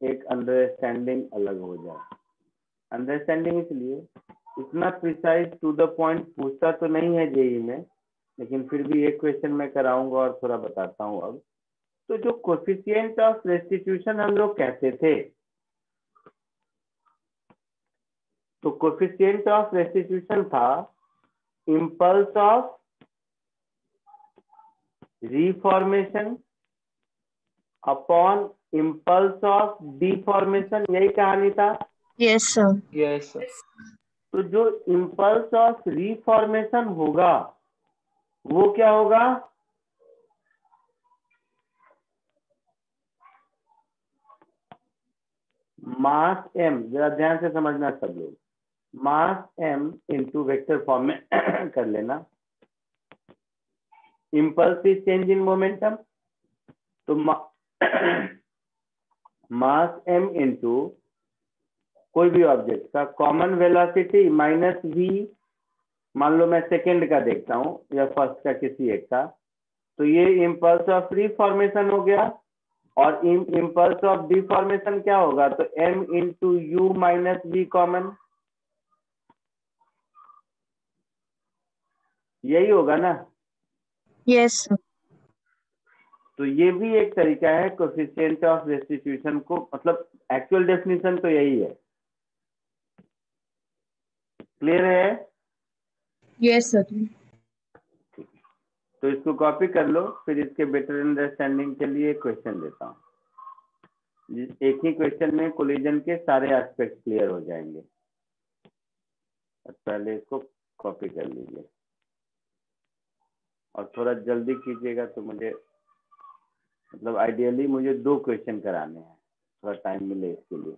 एक अंडरस्टैंडिंग अलग हो जाए। अंडरस्टैंडिंग इसलिए इतना प्रिसाइज टू द पॉइंट पूछता तो नहीं है जेई में, लेकिन फिर भी एक क्वेश्चन मैं कराऊंगा और थोड़ा बताता हूँ। अब तो जो कोफिशिएंट ऑफ रेस्टिट्यूशन हम लोग कहते थे, तो कोफिशिएंट ऑफ रेस्टिट्यूशन था impulse of reformation upon impulse of deformation, यही कहानी था। Yes, sir. Yes, sir. तो जो इम्पल्स ऑफ रिफॉर्मेशन होगा वो क्या होगा? मास m, जरा ध्यान से समझना सब लोग, मास m इंटू वेक्टर फॉर्म में कर लेना। Impulse is change in momentum, तो मास m इंटू कोई भी ऑब्जेक्ट का कॉमन वेलोसिटी माइनस v, मान लो मैं सेकंड का देखता हूं या फर्स्ट का किसी एक का, तो ये इम्पल्स ऑफ रिफॉर्मेशन हो गया। और इम्पल्स ऑफ डिफॉर्मेशन क्या होगा? तो m into u minus v common, यही होगा ना। Yes, sir. तो ये भी एक तरीका है कोफिशिएंट ऑफ रेस्टिट्यूशन को, मतलब एक्चुअल डेफिनेशन तो यही है। क्लियर है? Yes, sir. तो इसको कॉपी कर लो, फिर इसके बेटर अंडरस्टैंडिंग के लिए क्वेश्चन देता हूँ। एक ही क्वेश्चन में कोलिजन के सारे एस्पेक्ट क्लियर हो जाएंगे। पहले इसको कॉपी कर लीजिए और थोड़ा जल्दी कीजिएगा, तो मुझे मतलब आइडियली मुझे 2 क्वेश्चन कराने हैं, थोड़ा टाइम मिले इसके लिए।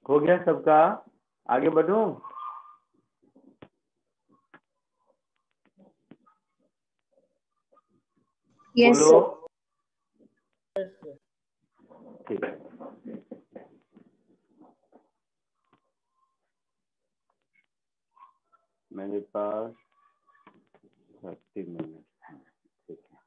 हो गया सबका? आगे बढ़ूं? Yes, बोलो। sir. ठीक है, मेरे पास 30 मिनट है। ठीक है।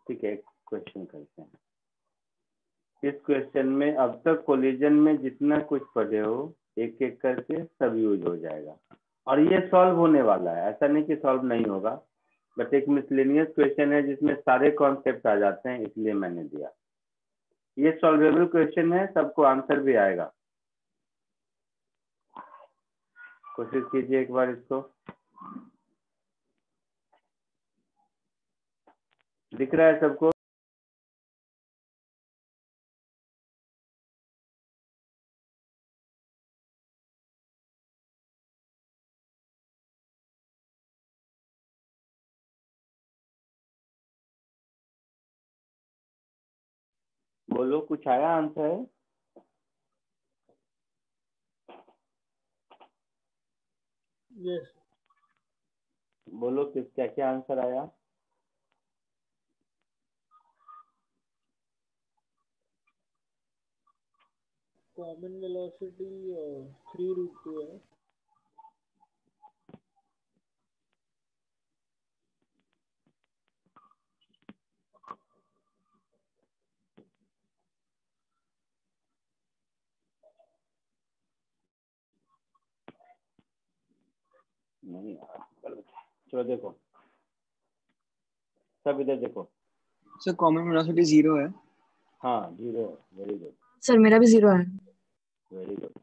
ठीक है, क्वेश्चन करते हैं। इस क्वेश्चन में अब तक कोलिजन में जितना कुछ पढ़े हो एक एक करके सब यूज हो जाएगा, और ये सॉल्व होने वाला है, ऐसा नहीं कि सॉल्व नहीं होगा, बट एक मिसलेनियस क्वेश्चन है जिसमें सारे कॉन्सेप्ट आ जाते हैं, इसलिए मैंने दिया। ये सॉल्वेबल क्वेश्चन है, सबको आंसर भी आएगा। कोशिश कीजिए एक बार इसको। दिख रहा है सबको? बोलो, कुछ आया आंसर? यस। बोलो किस क्या क्या आंसर आया? कॉमन वेलोसिटी 3√2 है। नहीं यार, चलो देखो सब इधर देखो। सर कॉमन वेलोसिटी 0 है। हाँ 0, वेरी गुड सर मेरा भी 0 है। वेरी गुड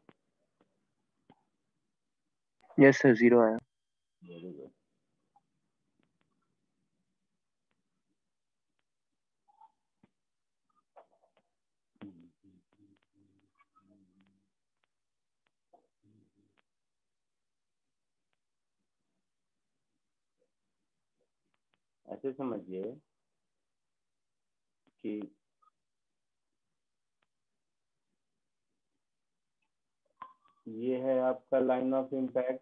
यस सर 0 आया। Very good. ऐसे समझिए कि ये है आपका लाइन ऑफ इम्पैक्ट,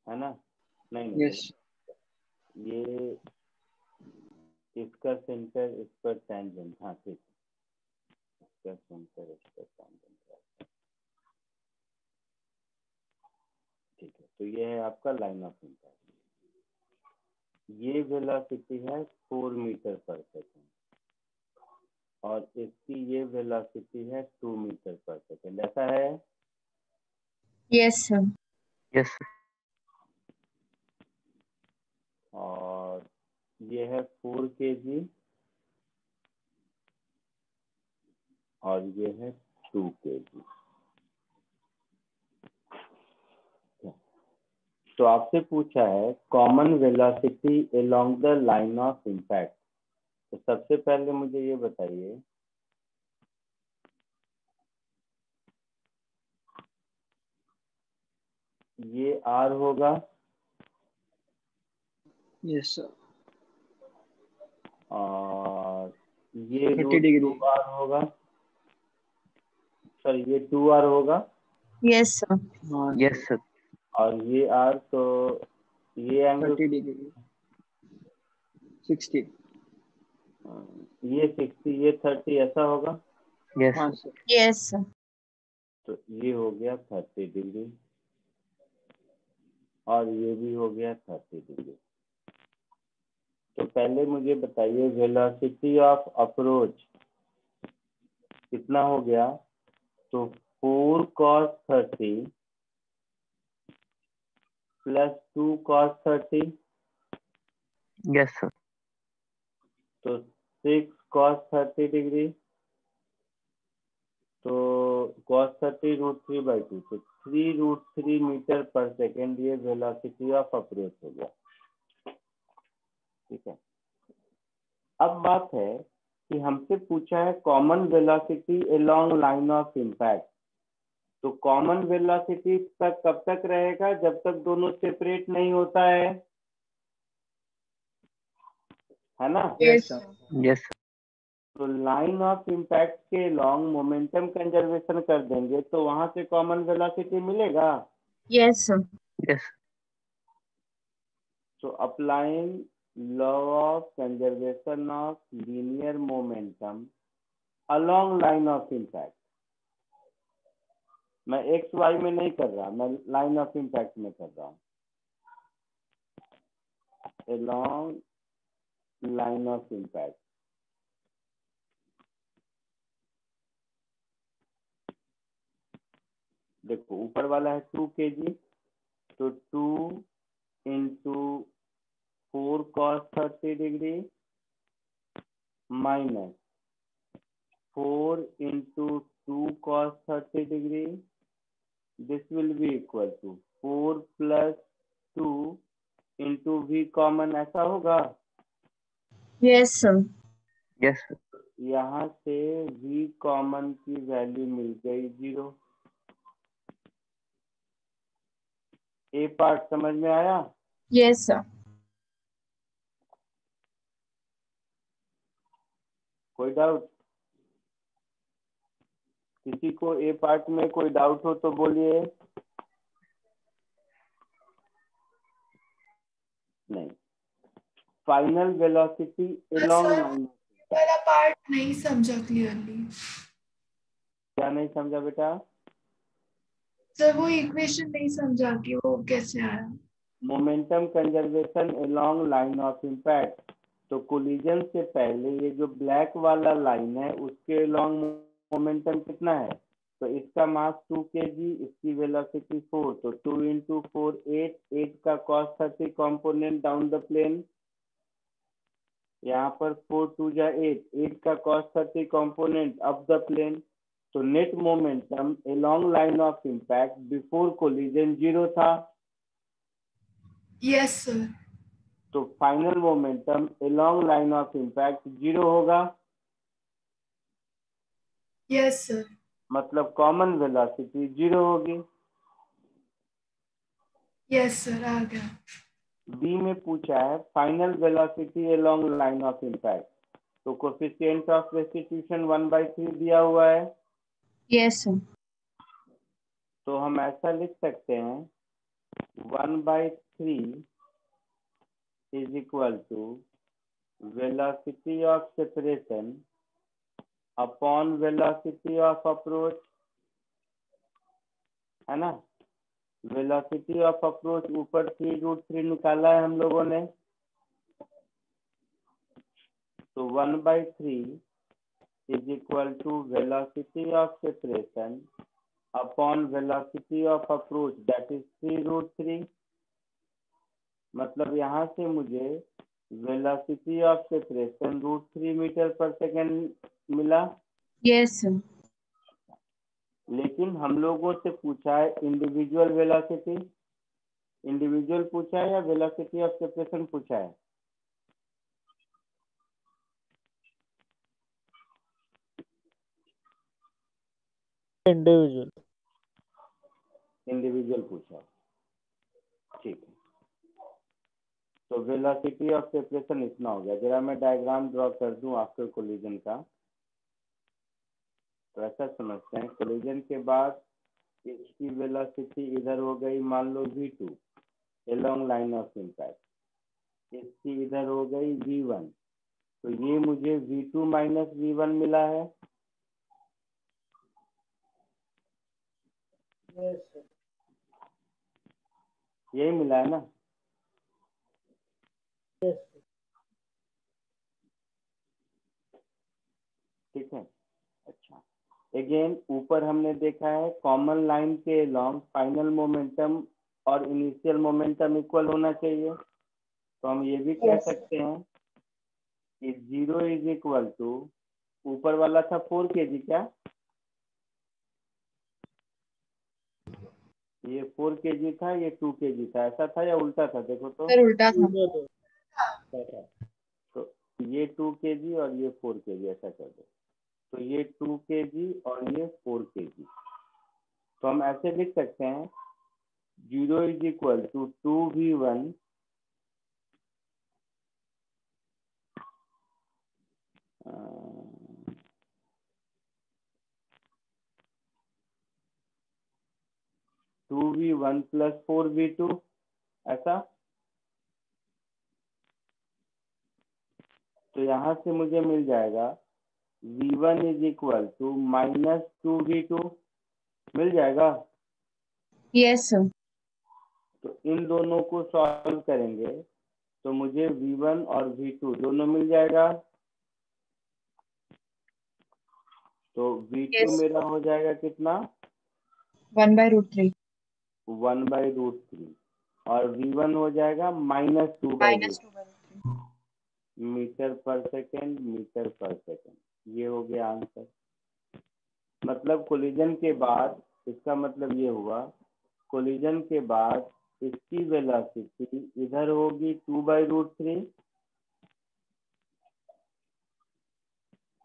है ना? नहीं यस। ये इसका सेंटर इस पर टेंजेंट। हाँ ठीक, इसका सेंटर इस पर टेंजेंट। ठीक है, तो ये है आपका लाइन ऑफ इम्पैक्ट। ये वेलोसिटी है 4 मीटर पर सेकेंड और इसकी ये वेलोसिटी है 2 मीटर पर सेकेंड, ऐसा है? Yes sir. Yes sir. और ये है 4 kg और ये है 2 kg। तो आपसे पूछा है common velocity along the line of impact. तो सबसे पहले मुझे ये बताइए, ये r होगा यस सर। और ये 30 रूट डिग्री। 2r होगा, सॉरी ये 2r होगा यस सर। हाँ यस सर। और ये r, तो ये एंगल 30 डिग्री 60। ये 60 ये 30 ऐसा होगा। यस हाँ सर। सर। Yes sir. तो ये हो गया 30 डिग्री और ये भी हो गया 30 डिग्री। तो पहले मुझे बताइए वेलोसिटी ऑफ अप्रोच कितना हो गया? तो 4 cos 30 plus 2 cos 30, yes sir. तो 6 cos 30 डिग्री, तो cos 30 √3/2, तो 3 √3 मीटर पर सेकेंड ये वेलोसिटी ऑफ अप्रोच हो गया। ठीक है, अब बात है कि हमसे पूछा है common velocity along line of impact. तो कॉमन वेलोसिटी तक कब तक रहेगा? जब तक दोनों सेपरेट नहीं होता है ना? Yes sir. Yes sir. तो लाइन ऑफ इम्पैक्ट के लॉन्ग मोमेंटम कंजर्वेशन कर देंगे तो वहां से कॉमन वेलोसिटी मिलेगा। Yes sir. यस। तो applying law of conservation of linear momentum along line of impact, मैं एक्स वाई में नहीं कर रहा, मैं लाइन ऑफ इम्पैक्ट में कर रहा हूँ। अलोंग लाइन ऑफ इम्पैक्ट, देखो ऊपर वाला है 2 kg, तो 2 इंटू 4 cos 30 degree minus 4 into 2 cos 30 degree, this will be equal to 4 plus 2 into v common, ऐसा होगा। Yes sir. Yes sir. यहाँ से v कॉमन की वैल्यू मिल गई 0। ए पार्ट समझ में आया? Yes sir. कोई डाउट? किसी को ए पार्ट में कोई डाउट हो तो बोलिए। नहीं, final velocity along sir line. वाला पार्ट नहीं समझा क्लियरली। क्या नहीं समझा बेटा? सर वो इक्वेशन नहीं समझा कि वो कैसे आया। Momentum conservation along line of impact, तो कोलिजन से पहले ये जो ब्लैक वाला लाइन है उसके अलोंग मोमेंटम कितना है? तो इसका मास 2 kg, इसकी वेलोसिटी 4, तो 2 into 4 8, 8 का cos 30 component down the plane, यहाँ पर 4 2 जा 8, 8 का cos 30 component up the plane. तो net momentum along line of impact before collision 0 था। Yes sir. तो final momentum along line of impact 0 होगा, यस सर। मतलब कॉमन वेलोसिटी 0 होगी। यस सर, आ गया। बी में पूछा है final velocity along line of impact, तो कोफिशिएंट ऑफ रेस्टिट्यूशन 1/3 दिया हुआ है। Yes, sir. तो हम ऐसा लिख सकते हैं 1/3 is equal to velocity of separation upon velocity of approach, है ना। वेलोसिटी ऑफ अप्रोच ऊपर 3√3 निकाला है हम लोगों ने, तो 1/3 is equal to velocity of separation upon velocity of approach that is 3√3। मतलब यहाँ से मुझे वेलोसिटी ऑफ सेपरेशन √3 मीटर पर सेकेंड मिला। Yes, sir. लेकिन हम लोगों से पूछा है इंडिविजुअल वेलोसिटी, इंडिविजुअल पूछा है या वेलोसिटी ऑफ सेपरेशन पूछा है? इंडिविजुअल। इंडिविजुअल पूछा है, ठीक है। तो वेलोसिटी ऑफ सेपरेशन इतना हो गया। जरा मैं डायग्राम ड्रॉ कर दूं आफ्टर कोलिजन का। तो ऐसा समझते हैं, कोलिजन के बाद इसकी वेलोसिटी इधर हो गई मान लो v2 along line of impact, इसकी इधर हो गई v1, तो ये मुझे v2 माइनस v1 मिला है। यही मिला है ना? ठीक है, अच्छा। अगेन ऊपर हमने देखा है कॉमन लाइन के लॉन्ग फाइनल मोमेंटम और इनिशियल मोमेंटम इक्वल होना चाहिए। तो हम ये भी कह सकते हैं कि 0 इज इक्वल टू, ऊपर वाला था 4 kg, क्या ये 4 kg था, ये 2 kg था, ऐसा था या उल्टा था? देखो तो Sir, उल्टा था. तो ये 2 kg और ये 4 kg, ऐसा कर दो। तो ये 2 kg और ये 4 kg। तो हम ऐसे लिख सकते हैं 0 is equal to 2v1 2v1 plus 4v2, ऐसा। तो यहाँ से मुझे मिल जाएगा v1 is equal to minus 2v2, मिल जाएगा। Yes, sir. तो इन दोनों को सॉल्व करेंगे तो मुझे v1 और v2 दोनों मिल जाएगा। तो v2 Yes. मेरा हो जाएगा कितना? 1/√3. 1/√3 और v1 हो जाएगा माइनस 2/√3 -2/√3. मीटर पर सेकेंड, मीटर पर सेकेंड। ये हो गया आंसर। मतलब कोलिजन के बाद, इसका मतलब ये हुआ कोलिजन के बाद इसकी वेलोसिटी इधर होगी 2/√3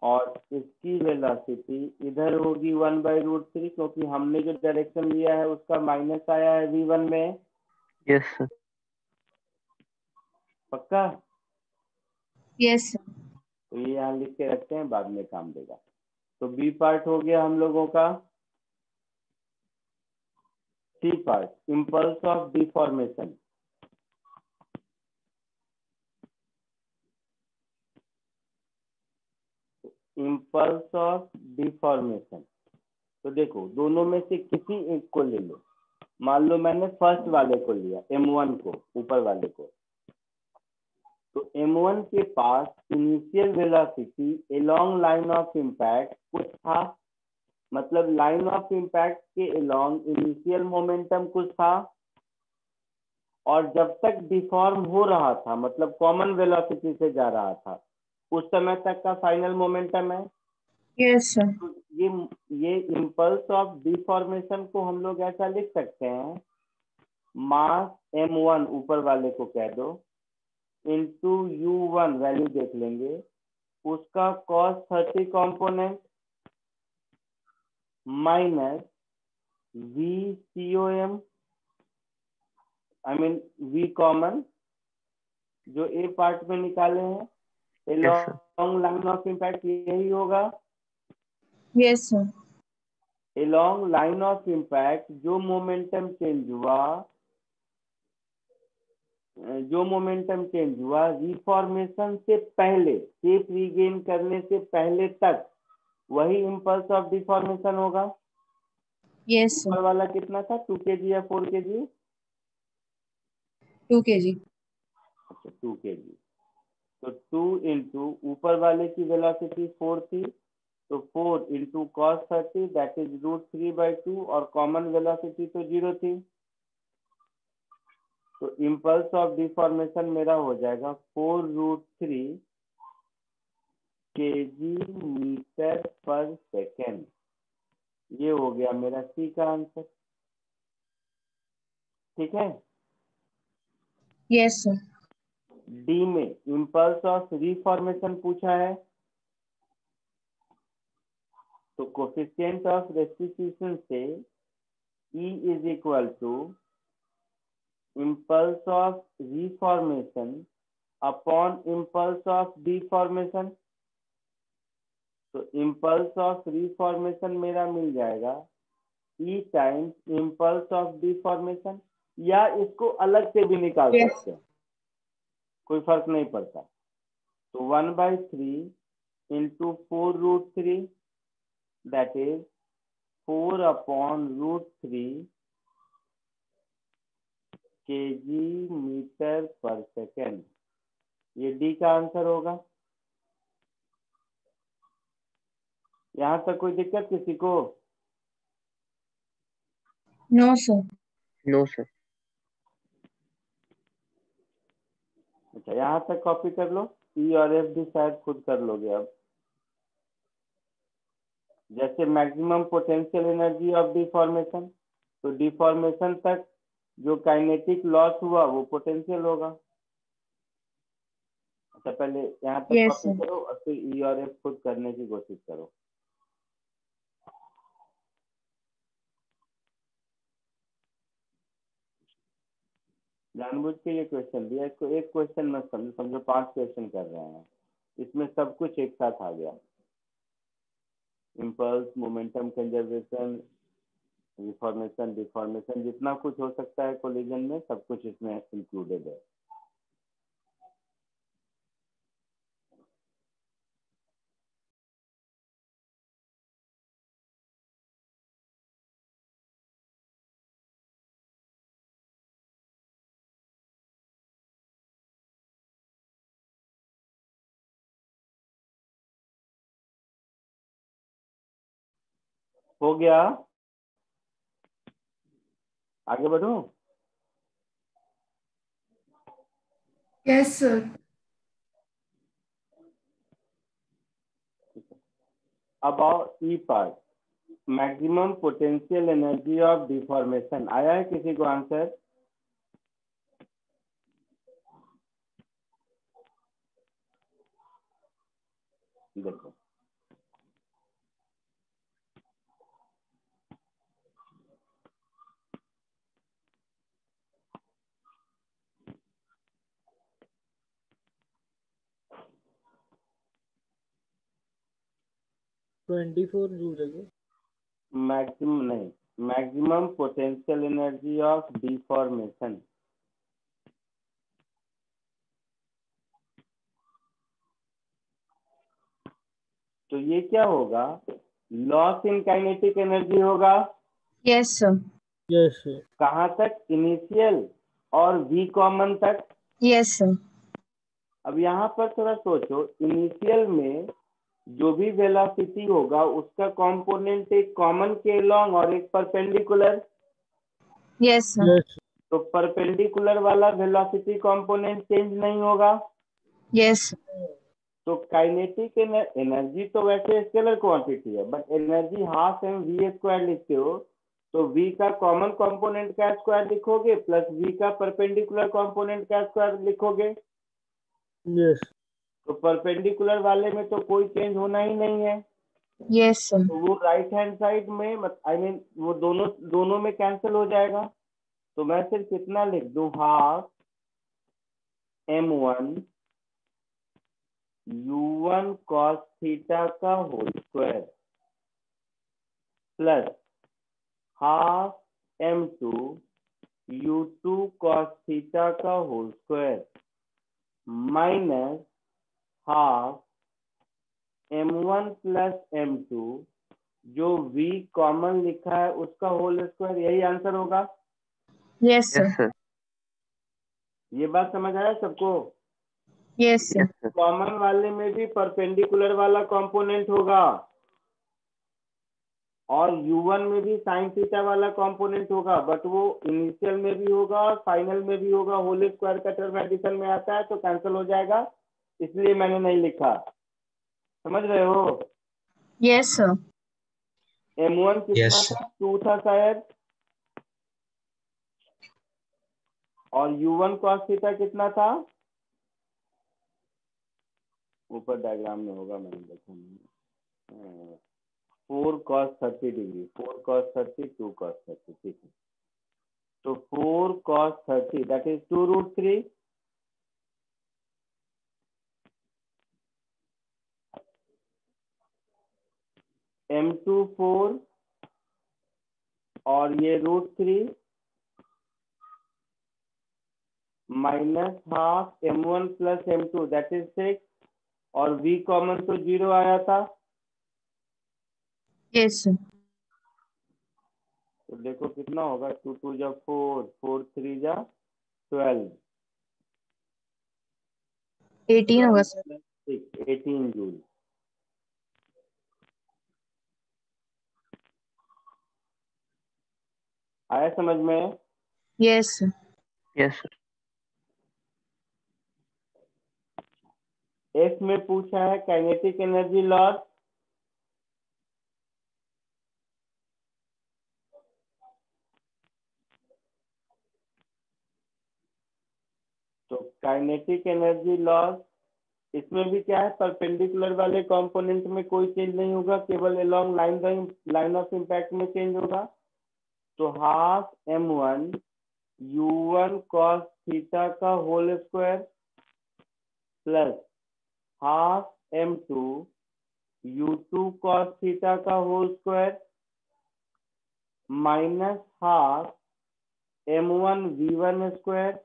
और इसकी वेलोसिटी इधर होगी 1/√3, क्योंकि हमने जो डायरेक्शन लिया है उसका माइनस आया है v1 में। Yes, sir. पक्का? Yes, sir. तो ये यहाँ लिख के रखते हैं, बाद में काम देगा। तो बी पार्ट हो गया हम लोगों का। C part, impulse of deformation. Impulse of deformation, तो देखो दोनों में से किसी एक को ले लो। मान लो मैंने फर्स्ट वाले को लिया, m1 को, ऊपर वाले को। तो m1 के पास initial velocity along line of impact कुछ था, मतलब लाइन ऑफ इम्पैक्ट के अलोंग इनिशियल मोमेंटम कुछ था, और जब तक डिफॉर्म हो रहा था मतलब कॉमन वेलोसिटी से जा रहा था उस समय तक का फाइनल मोमेंटम है। Yes, sir. तो ये इम्पल्स ऑफ डिफॉर्मेशन को हम लोग ऐसा लिख सकते हैं, मास m1 ऊपर वाले को कह दो इंटू u1 वैल्यू देख लेंगे, उसका cos 30 component minus VCOM V common जो ए पार्ट में निकाले हैं Yes, sir. along line of impact, यही होगा। Yes, sir. along line of impact जो मोमेंटम चेंज हुआ रिफॉर्मेशन से पहले, शेप रीगेन करने से पहले तक, वही इम्पल्स ऑफ डिफॉर्मेशन होगा। Yes, sir. ऊपर वाला कितना था, 2 kg या 4 kg? 2 kg. अच्छा 2 kg। तो 2 इंटू ऊपर वाले की वेलोसिटी 4 थी, तो 4 इंटू cos 30 दैट इज √3/2, और कॉमन वेलोसिटी तो 0 थी, तो इम्पल्स ऑफ डिफॉर्मेशन मेरा हो जाएगा 4√3 kg/s। ये हो गया मेरा सी का आंसर। ठीक है। Yes, sir. डी में इम्पल्स ऑफ रिफॉर्मेशन पूछा है, तो कोफिशिएंट ऑफ रेस्टिट्यूशन से E is equal to impulse of reformation upon impulse of deformation. तो इम्पल्स ऑफ रिफॉर्मेशन मेरा मिल जाएगा E times impulse of deformation, या इसको अलग से भी निकाल Yes. सकते हैं, कोई फर्क नहीं पड़ता। तो 1/3 इंटू 4√3 दैट इज 4/√3 kg/s। ये डी का आंसर होगा। यहाँ तक कोई दिक्कत किसी को? No, sir. No, sir. अच्छा यहाँ तक कॉपी कर लो, ई और एफ भी शायद खुद कर लोगे अब। जैसे maximum potential energy of deformation, तो डिफॉर्मेशन तक जो काइनेटिक लॉस हुआ वो पोटेंशियल होगा। अच्छा पहले यहाँ तक Yes, कॉपी sir. करो और फिर ई और एफ खुद करने की कोशिश करो। जानबूझ के ये क्वेश्चन दिया, इसको एक क्वेश्चन मत समझो, समझो 5 क्वेश्चन कर रहे हैं, इसमें सब कुछ एक साथ आ गया। Impulse, momentum conservation, reformation, deformation, जितना कुछ हो सकता है कोलिजन में सब कुछ इसमें इंक्लूडेड है। हो गया, आगे बढ़ो। Yes, sir. अब आओ E part, maximum potential energy of deformation. आया है किसी को आंसर? देखो $24 जूल है। मैक्सिमम नहीं, maximum potential energy of deformation. तो ये क्या होगा, लॉस इन काइनेटिक एनर्जी होगा। Yes, sir. Yes sir. कहाँ तक, इनिशियल और वी कॉमन तक। Yes, sir. अब यहाँ पर थोड़ा सोचो, इनिशियल में जो भी वेलोसिटी होगा उसका कंपोनेंट एक कॉमन के लॉन्ग और एक परपेंडिकुलर। Yes, sir. Yes. तो परपेंडिकुलर वाला वेलोसिटी कंपोनेंट चेंज नहीं होगा। Yes. तो काइनेटिक एनर्जी तो वैसे स्केलर क्वांटिटी है, but energy half m v square लिखते हो तो v का कॉमन कंपोनेंट का स्क्वायर लिखोगे प्लस v का परपेंडिकुलर कंपोनेंट का स्क्वायर लिखोगे। Yes. तो परपेंडिकुलर वाले में तो कोई चेंज होना ही नहीं है, Yes, sir. तो वो राइट हैंड साइड में आई मीन वो दोनों में कैंसिल हो जाएगा। तो मैं सिर्फ कितना लिख दूं, half m1 u1 cos theta का whole square plus half m2 u2 cos theta का whole square minus half m1 plus m2 जो v कॉमन लिखा है उसका होल स्क्वायर। यही आंसर होगा। Yes, sir. Yes, sir. ये बात समझ आया सबको? Yes, sir. Yes, sir. Common वाले में भी परपेंडिकुलर वाला कंपोनेंट होगा और u1 में भी साइन थीटा वाला कंपोनेंट होगा, बट वो इनिशियल में भी होगा और फाइनल में भी होगा। होल स्क्वायर का टर्म एडिशन में आता है तो कैंसिल हो जाएगा, इसलिए मैंने नहीं लिखा। समझ रहे हो? Yes, sir. m1 कितना Yes. था? 2 था शायद, और u1 cos थीटा कितना था? ऊपर डायग्राम में होगा, मैंने देखा नहीं। 4 cos 30 डिग्री, 4 cos 30, 2 cos 30, ठीक है। तो 4 cos 30 दैट इज 2√3 m2 4 और ये √3 minus half m1 plus m2 that is 6 और v कॉमन तो 0 आया था। Yes, sir. तो देखो कितना होगा, 2 2 जा 4, 4 3 जा 12, 18 होगा sir. 18 जूल। आया समझ में? Yes, sir. Yes, sir. F में पूछा है काइनेटिक एनर्जी लॉस। तो काइनेटिक एनर्जी लॉस इसमें भी क्या है, परपेंडिकुलर वाले कंपोनेंट में कोई चेंज नहीं होगा, केवल अलोंग लाइन ऑफ इम्पैक्ट में चेंज होगा। तो half m1 u1 cos theta का whole square plus half m2 u2 cos theta का whole square minus half m1 v1 square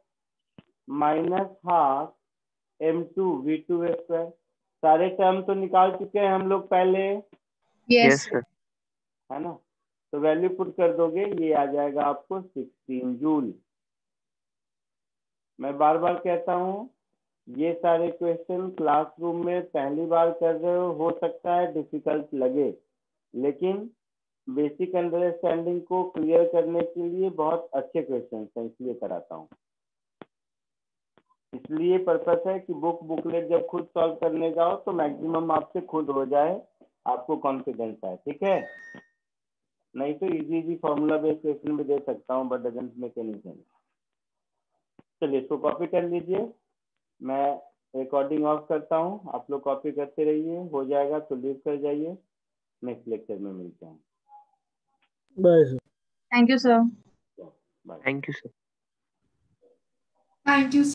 minus half m2 v2 square. सारे term तो निकाल चुके हैं हम लोग पहले, Yes, Yes, sir. sir. है ना? तो वैल्यू पुट कर दोगे, ये आ जाएगा आपको 16 जूल। मैं बार बार कहता हूँ, ये सारे क्वेश्चन क्लासरूम में पहली बार कर रहे हो सकता है डिफिकल्ट लगे, लेकिन बेसिक अंडरस्टैंडिंग को क्लियर करने के लिए बहुत अच्छे क्वेश्चन हैं, इसलिए कराता हूँ। इसलिए पर्पस है कि बुकलेट जब खुद सॉल्व करने जाओ तो मैक्सिमम आपसे खुद हो जाए, आपको कॉन्फिडेंस है, ठीक है? नहीं तो इजी फॉर्मूला बेस्ड क्वेश्चन भी दे सकता हूँ, but doesn't make any sense. चलिए इसको कॉपी कर लीजिए, मैं रिकॉर्डिंग ऑफ करता हूँ, आप लोग कॉपी करते रहिए, हो जाएगा तो लीव कर जाइए। नेक्स्ट लेक्चर में मिलते हैं। Bye, sir. Thank you, sir. Bye. Thank you, sir. Thank you.